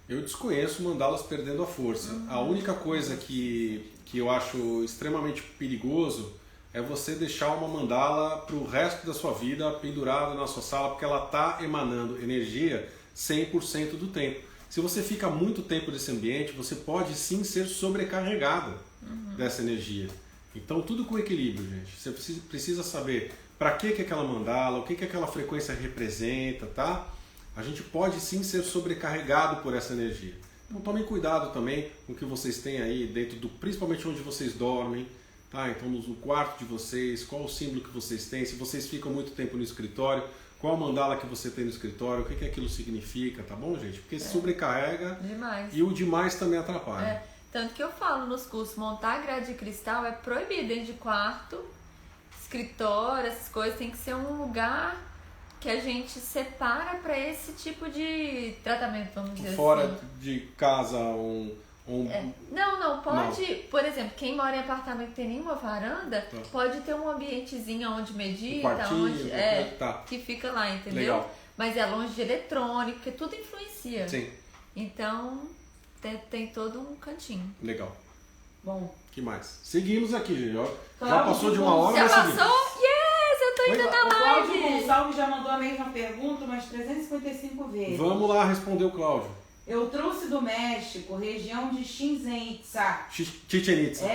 Eu desconheço mandalas perdendo a força. A única coisa que eu acho extremamente perigoso é você deixar uma mandala para o resto da sua vida pendurada na sua sala, porque ela está emanando energia 100% do tempo. Se você fica muito tempo nesse ambiente, você pode sim ser sobrecarregado dessa energia. Então tudo com equilíbrio, gente. Você precisa saber para que aquela mandala, o que aquela frequência representa, tá? A gente pode sim ser sobrecarregado por essa energia. Então tomem cuidado também com o que vocês têm aí dentro do, principalmente onde vocês dormem, tá? Então no quarto de vocês, qual o símbolo que vocês têm, se vocês ficam muito tempo no escritório, qual a mandala que você tem no escritório, o que aquilo significa, tá bom, gente? Porque sobrecarrega Demais. e o demais também atrapalha. Tanto que eu falo nos cursos, montar grade de cristal é proibido dentro de quarto, escritório, essas coisas, tem que ser um lugar que a gente separa para esse tipo de tratamento, vamos dizer Fora assim. de casa, Não, pode, por exemplo, quem mora em apartamento que tem nenhuma varanda, Tá. pode ter um ambientezinho onde medita, quartinho, onde tá. que fica lá, entendeu? Legal. Mas é longe de eletrônico, porque tudo influencia. Sim, Então tem todo um cantinho. legal. Bom, Que mais? Seguimos aqui, gente. Ó. Já Cláudio passou de uma hora, Já mas seguimos. passou? Yes, eu tô Oi, indo lá. na o Cláudio live. Gonçalves já mandou a mesma pergunta umas 355 vezes. Vamos lá responder o Cláudio. Eu trouxe do México, região de Chichén Itzá. Chichen Itza.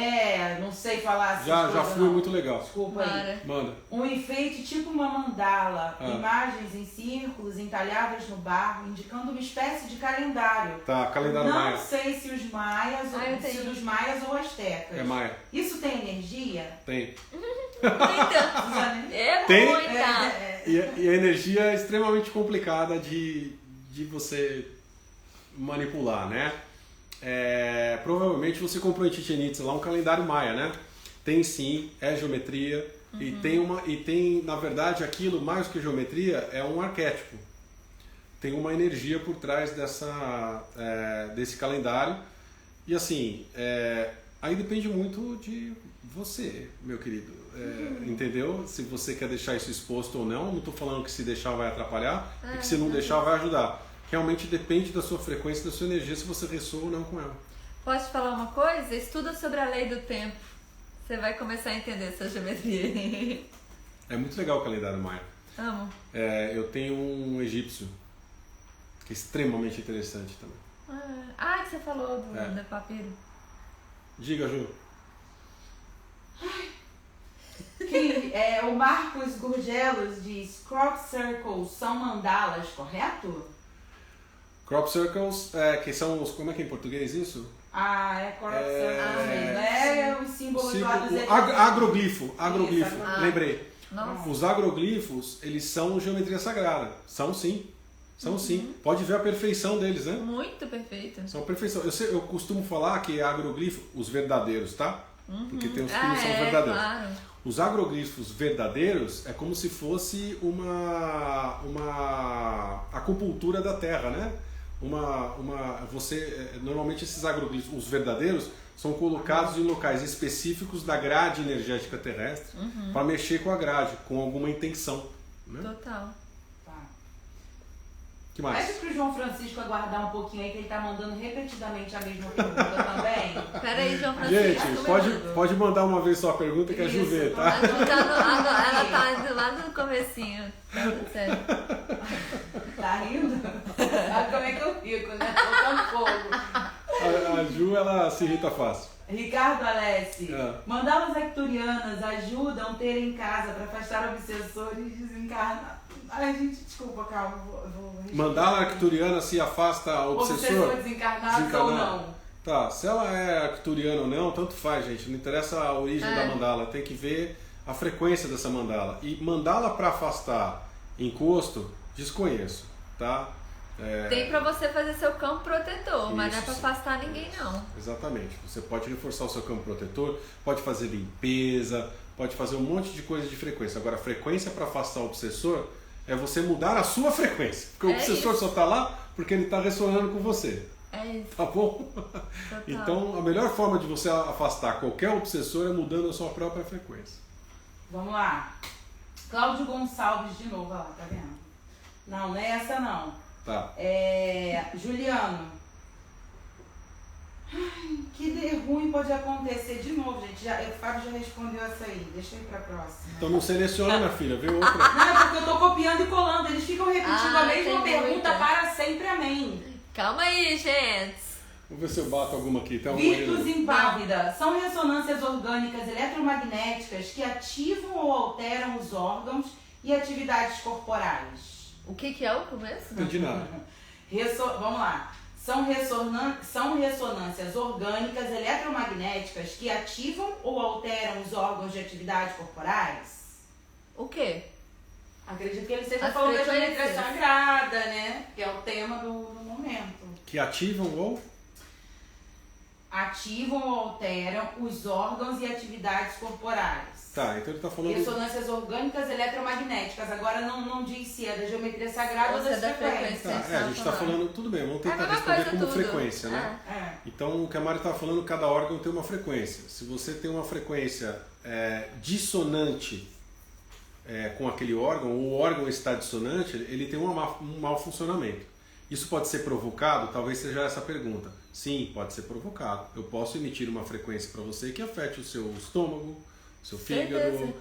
Não sei falar assim. Já fui, muito legal. Desculpa aí. Mara. Manda. Um enfeite tipo uma mandala, Ah. imagens em círculos entalhadas no barro, indicando uma espécie de calendário. Tá, calendário Não maia. sei se os maias, eu ou se tenho. dos maias ou astecas. É maia. Isso tem energia? Tem. Muita. É Tem? muita. E a energia é extremamente complicada de você manipular, né? Provavelmente você comprou em Chichen Itza lá um calendário maia, né? Tem sim, é geometria e tem, na verdade, aquilo mais que geometria é um arquétipo. Tem uma energia por trás desse calendário e assim, aí depende muito de você, meu querido. Entendeu? Se você quer deixar isso exposto ou não. Não estou falando que se deixar vai atrapalhar e que se não deixar vai ajudar. Realmente depende da sua frequência, da sua energia, se você ressoa ou não com ela. Posso te falar uma coisa? Estuda sobre a lei do tempo. Você vai começar a entender essa geometria. É muito legal o calendário maia. Amo. Eu tenho um egípcio, que é extremamente interessante também. Que você falou do papiro. Diga, Ju. O Marcos Gurgelos diz: crop circles são mandalas, correto? Crop circles, que são os... Como é que é em português isso? Crop circles mesmo. É os símbolos lá dos Agroglifo. Isso, Lembrei. Nossa. Os agroglifos, eles são geometria sagrada. São sim. São sim. Pode ver a perfeição deles, né? Muito perfeito. São a perfeição. Eu costumo falar que agroglifo, os verdadeiros, tá? Porque tem os que não são verdadeiros. Claro. Os agroglifos verdadeiros é como se fosse uma acupuntura da terra, né? Normalmente esses agroglifos, os verdadeiros, são colocados em locais específicos da grade energética terrestre para mexer com a grade, com alguma intenção. Né? Total. Que mais? Pede pro João Francisco aguardar um pouquinho aí, que ele tá mandando repetidamente a mesma pergunta também. Pera aí, João Francisco. Gente, pode mandar uma vez só a pergunta que a Ju vê, tá? A Ju ela tá lá no comecinho. Tá tudo certo. Tá rindo? Sabe como é que eu fico, né? Soltando fogo. A Ju, ela se irrita fácil. Ricardo Alessi, mandalas arcturianas ajudam a ter em casa para afastar obsessores desencarnados. Ai, gente, desculpa, calma, vou Mandala arcturiana se afasta obsessor desencarnado ou não. Tá, se ela é arcturiana ou não, tanto faz, gente. Não interessa a origem da mandala, tem que ver a frequência dessa mandala. E mandala para afastar encosto, desconheço, tá? Tem pra você fazer seu campo protetor, mas não é Isso, pra afastar ninguém, não. Exatamente. Você pode reforçar o seu campo protetor, pode fazer limpeza, pode fazer um monte de coisa de frequência. Agora, a frequência para afastar o obsessor é você mudar a sua frequência. Porque o obsessor só tá lá porque ele tá ressonando com você. isso. Tá bom? Total. Então, a melhor forma de você afastar qualquer obsessor é mudando a sua própria frequência. Vamos lá. Cláudio Gonçalves de novo, olha lá, tá vendo? Não é essa não. Tá. Juliano. Ai, que de ruim pode acontecer de novo, gente. O Fábio já respondeu essa aí. Deixa eu ir pra próxima. Então não seleciona, minha filha, vê outra. Não, é porque eu tô copiando e colando. Eles ficam repetindo a mesma tem pergunta muita. para sempre, amém. Calma aí, gente. Vamos ver se eu bato alguma aqui. Tem alguma Virtus aí? impávida. São ressonâncias orgânicas eletromagnéticas que ativam ou alteram os órgãos e atividades corporais. O que é o começo? Não entendi nada. Vamos lá. São ressonâncias orgânicas eletromagnéticas que ativam ou alteram os órgãos de atividade corporais? O quê? Acredito que ele esteja As falando da frequências. geometria sagrada, né? Que é o tema do momento. Que ativam ou? Ativam ou alteram os órgãos e atividades corporais. Tá, então ele tá falando... Ressonâncias orgânicas eletromagnéticas. Agora não diz se é da geometria sagrada ou Ou se é das da frequências. frequência. Tá, a gente tá falando... Tudo bem, vamos tentar É a mesma responder coisa como tudo. frequência, né? É. Então, o que a Mari estava falando, cada órgão tem uma frequência. Se você tem uma frequência dissonante com aquele órgão, ou o órgão está dissonante, ele tem um mau funcionamento. Isso pode ser provocado? Talvez seja essa a pergunta. Sim, pode ser provocado. Eu posso emitir uma frequência para você que afete o seu estômago, o seu fígado,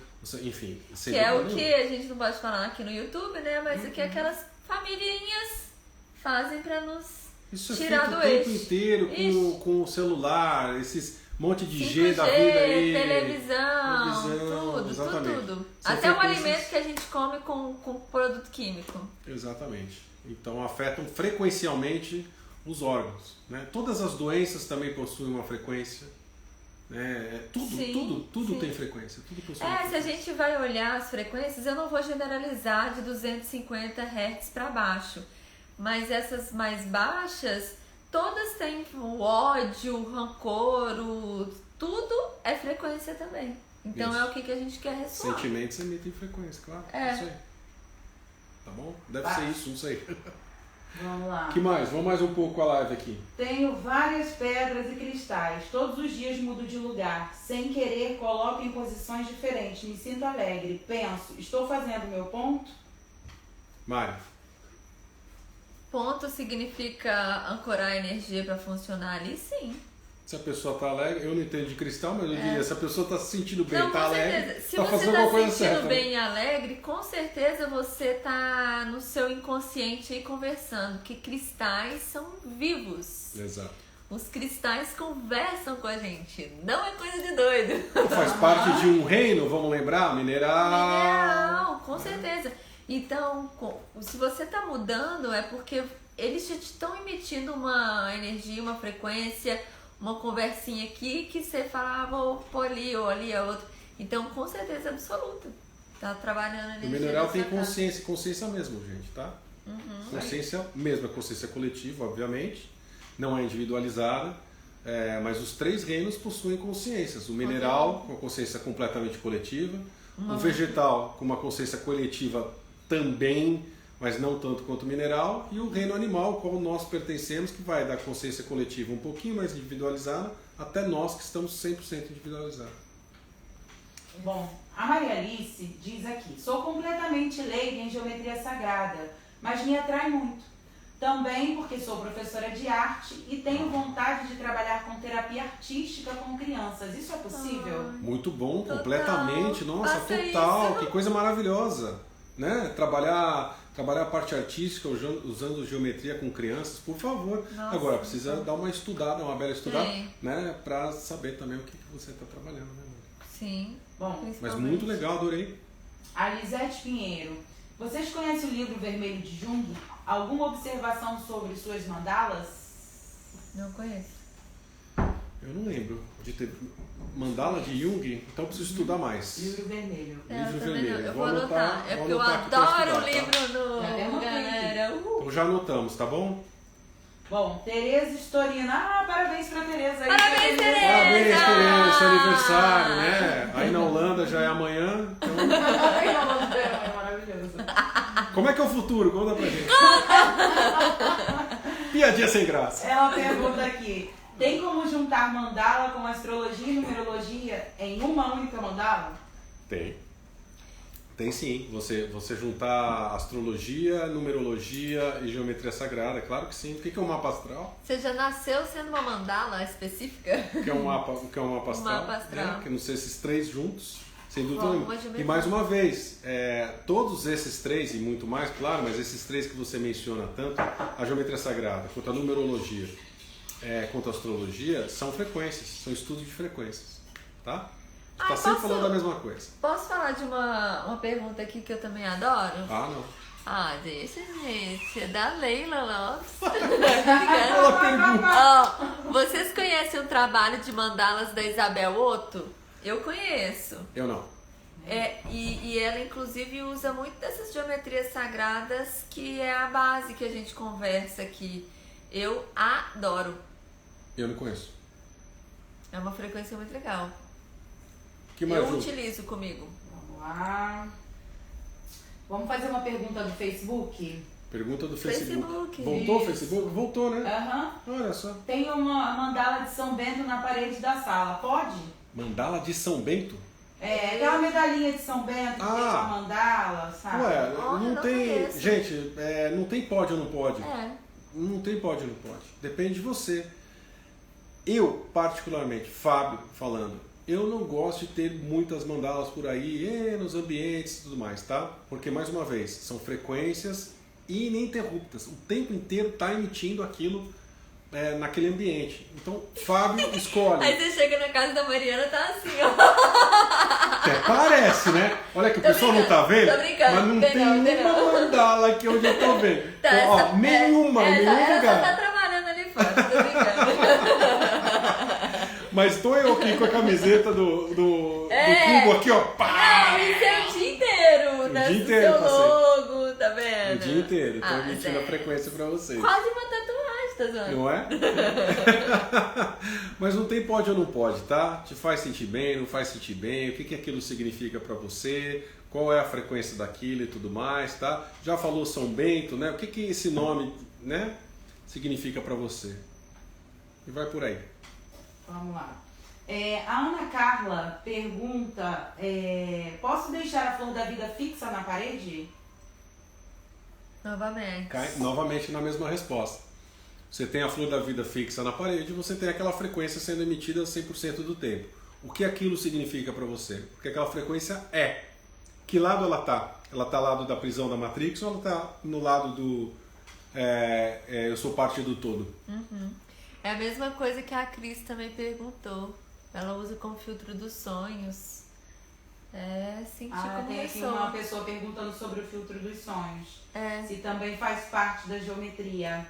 enfim. Que é o que a gente não pode falar aqui no YouTube, né? Mas o que aquelas familhinhas fazem pra nos Isso é tirar feito do o tempo eixo. inteiro com o celular, esses monte de 5G, G da vida aí. televisão, tudo, exatamente. tudo. São Até o frequências- alimento que a gente come com produto químico. Exatamente. Então afetam frequencialmente os órgãos. Né? Todas as doenças também possuem uma frequência. Né? Tudo sim. tem frequência. Tudo possui uma Se a frequência. gente vai olhar as frequências, eu não vou generalizar de 250 Hz para baixo. Mas essas mais baixas, todas têm o ódio, o rancor, tudo é frequência também. Então Isso. é o que a gente quer ressoar. Sentimentos emitem frequência, claro. É. Isso aí. Tá bom? Deve ser isso, não sei. Vamos lá. Que mais? Vamos mais um pouco com a live aqui. Tenho várias pedras e cristais. Todos os dias mudo de lugar. Sem querer, coloco em posições diferentes. Me sinto alegre. Penso, estou fazendo meu ponto? Mário. Ponto significa ancorar a energia para funcionar ali, sim. Se a pessoa tá alegre, eu não entendo de cristal, mas eu diria, se a pessoa tá se sentindo bem, Não, tá com alegre, certeza. Se tá você fazendo está alguma se coisa sentindo certa. bem e alegre, com certeza você tá no seu inconsciente aí conversando, que cristais são vivos. Exato. Os cristais conversam com a gente, não é coisa de doido. Faz parte de um reino, vamos lembrar? Mineral. Mineral, com certeza. Então, se você tá mudando, é porque eles te estão emitindo uma energia, uma frequência, uma conversinha aqui que você fala, vou pôr ali ou ali é outro. Então, com certeza absoluta. Tá trabalhando a O energia. mineral tem dessa casa. consciência mesmo, gente, tá? Consciência mesmo, é consciência coletiva, obviamente, não é individualizada, mas os três reinos possuem consciências. O mineral com a consciência completamente coletiva, o vegetal com uma consciência coletiva também, mas não tanto quanto o mineral, e o reino animal, ao qual nós pertencemos, que vai da consciência coletiva um pouquinho mais individualizada, até nós que estamos 100% individualizados. Bom, a Maria Alice diz aqui: sou completamente leiga em geometria sagrada, mas me atrai muito. Também porque sou professora de arte e tenho vontade de trabalhar com terapia artística com crianças. Isso é possível? Muito bom, Total. completamente, nossa, Faça total, isso. que coisa maravilhosa, né? Trabalhar a parte artística usando geometria com crianças, por favor. Nossa, Agora, precisa dar uma estudada, uma bela estudada, Sim. né? Pra saber também o que você está trabalhando, né, mãe? Sim. Bom, Mas principalmente. muito legal, adorei. a Lisete Pinheiro. Vocês conhecem o livro Vermelho de Jung? Alguma observação sobre suas mandalas? Não conheço. Eu não lembro de ter mandala de Jung, então eu preciso estudar mais. Livro Vermelho. Livro Eu também vermelho. não. Eu Vou vou anotar. anotar- É vou porque eu anotar aqui pra adoro o estudar, tá? livro do Já anotei galera. Então já anotamos, tá bom? Bom, Tereza Storina. Ah, parabéns pra Tereza aí. Parabéns, Tereza! Parabéns, Tereza, seu aniversário, né? Aí na Holanda já é amanhã, então... É maravilhoso. Como é que é o futuro? Conta pra gente. Piadinha sem graça. Ela pergunta aqui, tem como juntar mandala com astrologia e numerologia em uma única mandala? Tem. Tem sim. Você juntar astrologia, numerologia e geometria sagrada, claro que sim. O que é um mapa astral? Você já nasceu sendo uma mandala específica? O que é um mapa astral? Mapa astral. Que não ser esses três juntos, sem dúvida Bom, nenhuma. uma geometria. E mais uma vez, todos esses três, e muito mais, claro, mas esses três que você menciona tanto, a geometria sagrada, quanto a numerologia, quanto a astrologia, são frequências, são estudos de frequências, tá? A gente está sempre falando da mesma coisa. Posso falar de uma pergunta aqui que eu também adoro? Ah, não. Ah, deixa, gente. É da Leila Lopes. Ela pergunta. Ó, vocês conhecem o trabalho de mandalas da Isabel Otto? Eu conheço. Eu não. E ela, inclusive, usa muito dessas geometrias sagradas, que é a base que a gente conversa aqui. Eu adoro. Eu não conheço. É uma frequência muito legal. Que mais, Eu Ju? utilizo comigo. Vamos lá. Vamos fazer uma pergunta do Facebook? Pergunta do Facebook. Facebook. Voltou o Isso. Facebook? Voltou, né? Aham. Olha só. Tem uma mandala de São Bento na parede da sala, pode? Mandala de São Bento? Aquela medalhinha de São Bento que tem Ah. uma mandala, sabe? Ué, Olha, não não tem. conheço. Gente, não tem pode ou não pode. É. Não tem pode ou não pode. Depende de você. Eu, particularmente, Fábio falando, eu não gosto de ter muitas mandalas por aí, nos ambientes e tudo mais, tá? Porque, mais uma vez, são frequências ininterruptas. O tempo inteiro está emitindo aquilo naquele ambiente. Então, Fábio escolhe. Aí você chega na casa da Mariana, tá assim, ó. Até parece, né? Olha que o Tô pessoal não tá vendo, tô brincando, mas não tem tem não, tem uma não. mandala aqui onde eu tô vendo. Tá, Então, ó, essa- nenhuma, essa- nenhum ela só lugar. tá trabalhando ali fora, tô brincando. Mas tô eu aqui com a camiseta do cubo aqui, ó. Pá! Não, isso é o dia inteiro, né? dia inteiro, Seu passei. logo, tá vendo? O dia inteiro, tô Ah, emitindo a frequência pra vocês. Quase uma tatuagem, tá zoando? Não é? Mas não tem pode ou não pode, tá? Te faz sentir bem, não faz sentir bem, o que que aquilo significa pra você, qual é a frequência daquilo e tudo mais, tá? Já falou São Bento, né? O que que esse nome, né, significa pra você? E vai por aí. Vamos lá. A Ana Carla pergunta, posso deixar a flor da vida fixa na parede? Novamente. Cai novamente na mesma resposta. Você tem a flor da vida fixa na parede, você tem aquela frequência sendo emitida 100% do tempo. O que aquilo significa para você? Porque aquela frequência é. Que lado ela está? Ela está ao lado da prisão da Matrix ou ela está no lado do eu sou parte do todo? É a mesma coisa que a Cris também perguntou. Ela usa como filtro dos sonhos. Sentir como Tem aqui pessoa. uma pessoa perguntando sobre o filtro dos sonhos. É. Se também faz parte da geometria.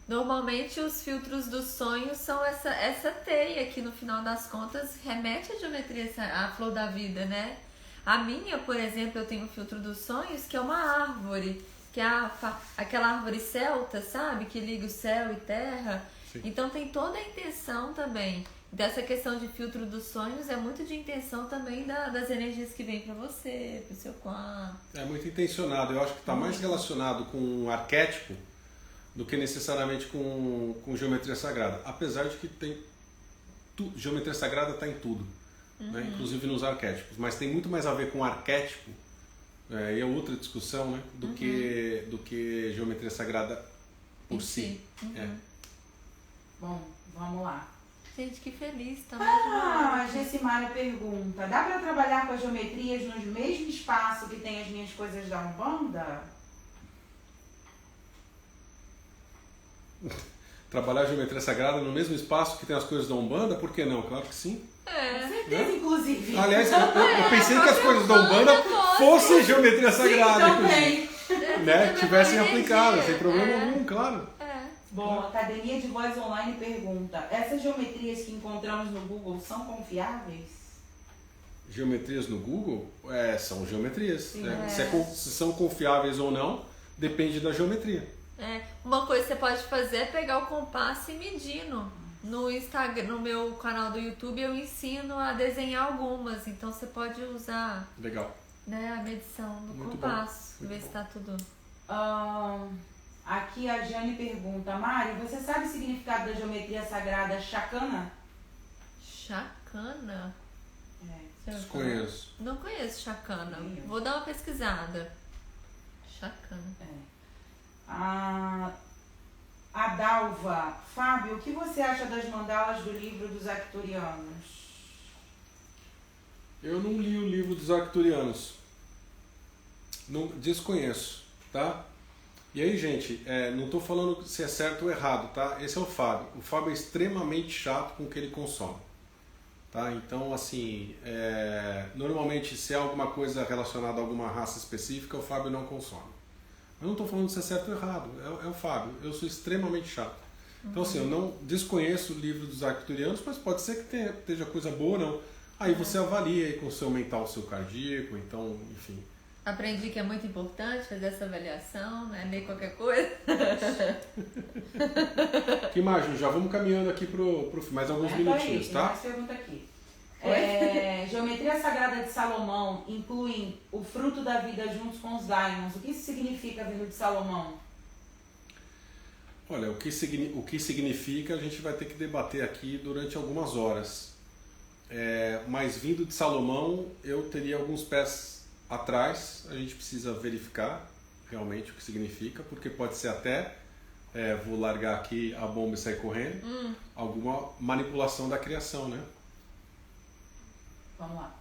Normalmente os filtros dos sonhos são essa teia que no final das contas remete à geometria, à flor da vida, né? A minha, por exemplo, eu tenho o filtro dos sonhos, que é uma árvore, que é aquela árvore celta, sabe? Que liga o céu e terra. Sim. Então tem toda a intenção também. Dessa questão de filtro dos sonhos é muito de intenção também das energias que vêm pra você, pro seu quarto. É muito intencionado. Eu acho que está mais relacionado com um arquétipo do que necessariamente com geometria sagrada. Apesar de que tem geometria sagrada está em tudo, né? Inclusive nos arquétipos. Mas tem muito mais a ver com arquétipo, e é outra discussão, né? do que geometria sagrada por Em si. Bom, vamos lá. Gente, que feliz, tá mais de uma A hora. Gessimária pergunta, dá pra trabalhar com as geometrias no mesmo espaço que tem as minhas coisas da Umbanda? Trabalhar geometria sagrada no mesmo espaço que tem as coisas da Umbanda, por que não? Claro que sim. Com certeza, inclusive. Aliás, eu pensei que as coisas da Umbanda fossem geometria sagrada, também. né? Tivessem energia. aplicado, sem problema algum, claro. Bom, a Academia de Voz Online pergunta, essas geometrias que encontramos no Google são confiáveis? Geometrias no Google são geometrias. Sim. Né? Se são confiáveis ou não, depende da geometria. Uma coisa que você pode fazer é pegar o compasso e medindo. No Instagram, no meu canal do YouTube, eu ensino a desenhar algumas. Então você pode usar, Legal. né, a medição do Muito compasso. bom, muito Ver se bom. tá tudo. Aqui Aqui a Jane pergunta, Mário, você sabe o significado da geometria sagrada Chacana? Chacana? É. Desconheço. Não conheço Chacana. Nem eu. Vou dar uma pesquisada. Chacana. A Dalva, Fábio, o que você acha das mandalas do livro dos Arcturianos? Eu não li o livro dos Arcturianos. Não, desconheço, tá? E aí, gente, não estou falando se é certo ou errado, tá? Esse é o Fábio. O Fábio é extremamente chato com o que ele consome, tá? Então, assim, normalmente se é alguma coisa relacionada a alguma raça específica, o Fábio não consome. Eu não estou falando se é certo ou errado, é o Fábio. Eu sou extremamente chato. Então, assim, eu não desconheço o livro dos Arcturianos, mas pode ser que esteja coisa boa ou não. Aí você avalia aí com o seu mental, o seu cardíaco, então, enfim. Aprendi que é muito importante fazer essa avaliação, né? Nem qualquer coisa. Que mais, Ju? Já vamos caminhando aqui pro mais alguns minutinhos, tá? Mais pergunta aqui. Geometria Sagrada de Salomão inclui o fruto da vida juntos com os daimons. O que isso significa vindo de Salomão? Olha, o que significa a gente vai ter que debater aqui durante algumas horas. Mas vindo de Salomão, eu teria alguns pés atrás, a gente precisa verificar realmente o que significa, porque pode ser até, vou largar aqui a bomba e sair correndo, alguma manipulação da criação, né? Vamos lá.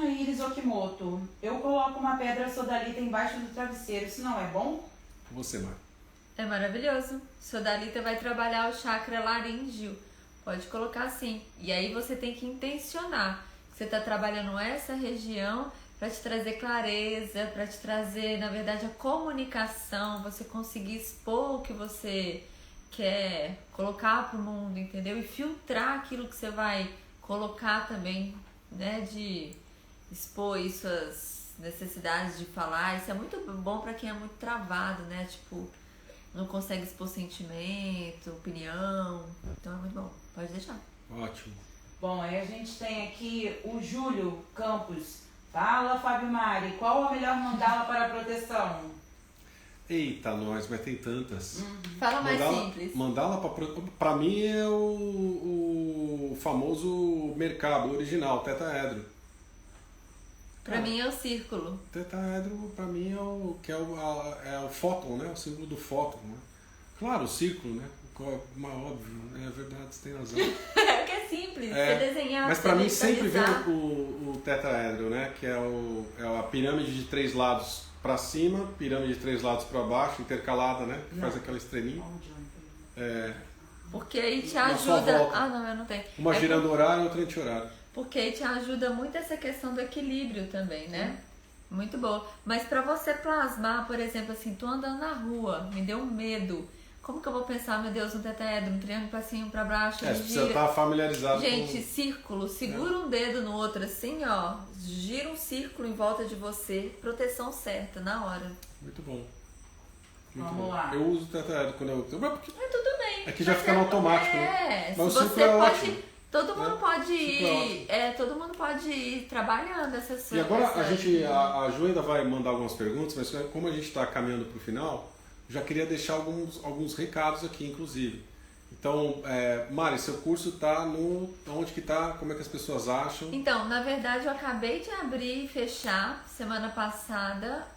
Iris Okimoto, eu coloco uma pedra sodalita embaixo do travesseiro, isso não é bom? Você, Mari. É maravilhoso. Sodalita vai trabalhar o chakra laríngeo. Pode colocar assim. E aí você tem que intencionar. Você está trabalhando essa região para te trazer clareza, para te trazer, na verdade, a comunicação, você conseguir expor o que você quer colocar para o mundo, entendeu? E filtrar aquilo que você vai colocar também, né? De expor aí suas necessidades de falar. Isso é muito bom para quem é muito travado, né? Tipo, não consegue expor sentimento, opinião. Então é muito bom. Pode deixar. Ótimo. Bom, aí a gente tem aqui o Júlio Campos. Fala, Fábio Mari, qual a melhor mandala para proteção? Eita, nós, mas tem tantas. Fala mais simples. Mandala pra mim é o famoso mercado original, tetaedro. Pra mim é o círculo. Tetaedro pra mim é o fóton, né? O símbolo do fóton, né? Claro, o círculo, né? Óbvio, é verdade, você tem razão. É que é simples, você desenhar. Mas você pra mim sempre vem visualizar. o tetaedro, né? Que é a pirâmide de 3 lados pra cima, pirâmide de 3 lados pra baixo, intercalada, né? Que faz aquela estrelinha. Porque aí te Na sua ajuda. volta. Ah, não, eu não tenho. Uma girando horário e outra anti-horário. Porque aí te ajuda muito essa questão do equilíbrio também, né? Muito boa. Mas pra você plasmar, por exemplo, assim, tô andando na rua, me deu um medo. Como que eu vou pensar, meu Deus, um tetaedro, um triângulo pra cima, pra baixo, Você precisa estar familiarizado Gente, com... círculo, segura um dedo no outro assim, ó, gira um círculo em volta de você, proteção certa, na hora. Muito bom. Muito Vamos bom. lá. Eu uso o tetaedro quando eu... Mas tudo bem. É que já fica no automático, né? É, Mas se o você círculo é pode... ótimo. Todo mundo Né? pode Círculo é ir, todo mundo pode ir trabalhando essa sua... E agora essa- a Ju ainda vai mandar algumas perguntas, mas como a gente está caminhando para o final, já queria deixar alguns recados aqui, inclusive. Então, Mari, seu curso está onde que está? Como é que as pessoas acham? Então, na verdade, eu acabei de abrir e fechar semana passada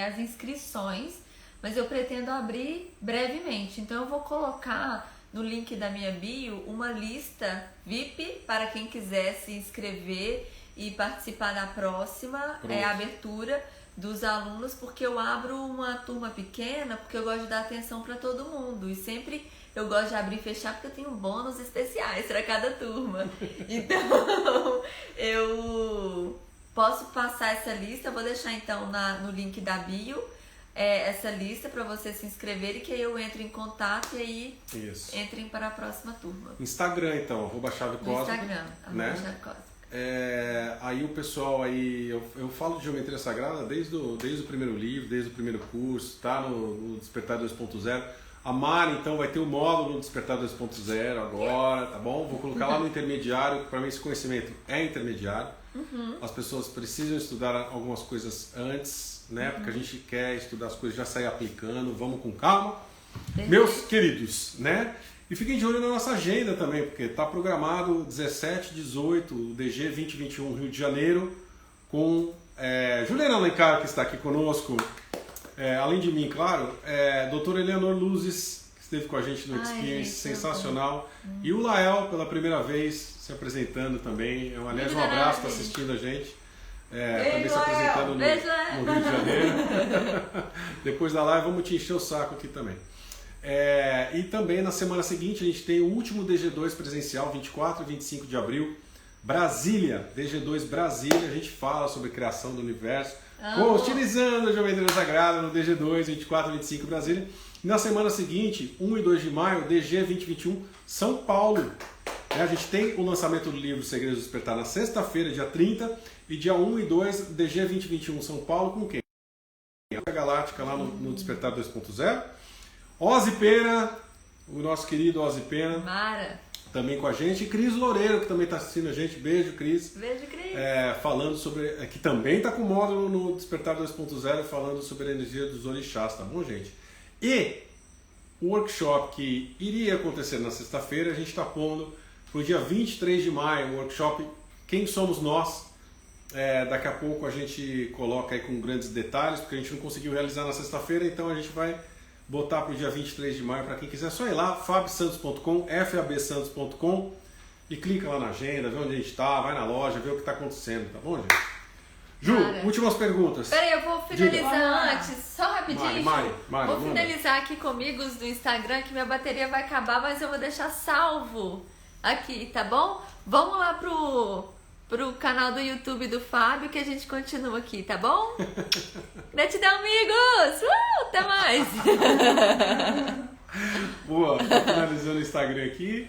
as inscrições, mas eu pretendo abrir brevemente. Então, eu vou colocar no link da minha bio uma lista VIP para quem quiser se inscrever e participar da próxima abertura dos alunos, porque eu abro uma turma pequena, porque eu gosto de dar atenção para todo mundo e sempre eu gosto de abrir e fechar porque eu tenho bônus especiais para cada turma. Então eu posso passar essa lista, vou deixar então no link da bio essa lista para você se inscrever e que aí eu entro em contato e aí entrem para a próxima turma. Instagram, então, @chave No cósmica. Instagram, né? @chave cósmica. Aí o pessoal aí, eu falo de geometria sagrada desde o primeiro livro, desde o primeiro curso, tá no Despertar 2.0. A Mari então vai ter o módulo no Despertar 2.0 agora, tá bom? Vou colocar lá no intermediário, para mim esse conhecimento é intermediário. As pessoas precisam estudar algumas coisas antes, né? Porque a gente quer estudar as coisas, já sair aplicando, vamos com calma. Meus queridos, né? E fiquem de olho na nossa agenda também, porque está programado 17, 18, DG 2021 Rio de Janeiro, com Juliana Alencar, que está aqui conosco, além de mim, claro, doutora Eleanor Luzes, que esteve com a gente no Experience, sensacional, e o Lael, pela primeira vez, se apresentando também. Aliás, um abraço, está assistindo a gente. Também se apresentando no Rio de Janeiro. Depois da live, vamos te encher o saco aqui também. E também na semana seguinte a gente tem o último DG2 presencial, 24 e 25 de abril, Brasília, DG2 Brasília. A gente fala sobre criação do universo, utilizando a geometria sagrada no DG2, 24 e 25 Brasília. E na semana seguinte, 1 e 2 de maio, DG 2021 São Paulo. A gente tem o lançamento do livro Segredos do Despertar na sexta-feira, dia 30, e dia 1 e 2, DG 2021 São Paulo, com quem? A Galáctica lá no Despertar 2.0. Ozzy Pena, o nosso querido Ozzy Pena, Mara, também com a gente. E Cris Loureiro, que também está assistindo a gente. Beijo, Cris. Beijo, Cris. Falando sobre... que também está com o módulo no Despertar 2.0, falando sobre a energia dos orixás, tá bom, gente? E o workshop que iria acontecer na sexta-feira, a gente está pondo para o dia 23 de maio, o workshop Quem Somos Nós. Daqui a pouco a gente coloca aí com grandes detalhes, porque a gente não conseguiu realizar na sexta-feira, então a gente vai botar para o dia 23 de maio. Para quem quiser, é só ir lá, fabsantos.com, fabsantos.com, e clica lá na agenda, vê onde a gente está, vai na loja, vê o que está acontecendo, tá bom, gente? Ju, últimas perguntas. Peraí, eu vou finalizar antes, só rapidinho. Mari, vou finalizar aqui comigo os do Instagram, que minha bateria vai acabar, mas eu vou deixar salvo aqui, tá bom? Vamos lá pro canal do YouTube do Fábio, que a gente continua aqui, tá bom? Gratidão, amigos! Até mais! Boa, tô finalizando o Instagram aqui.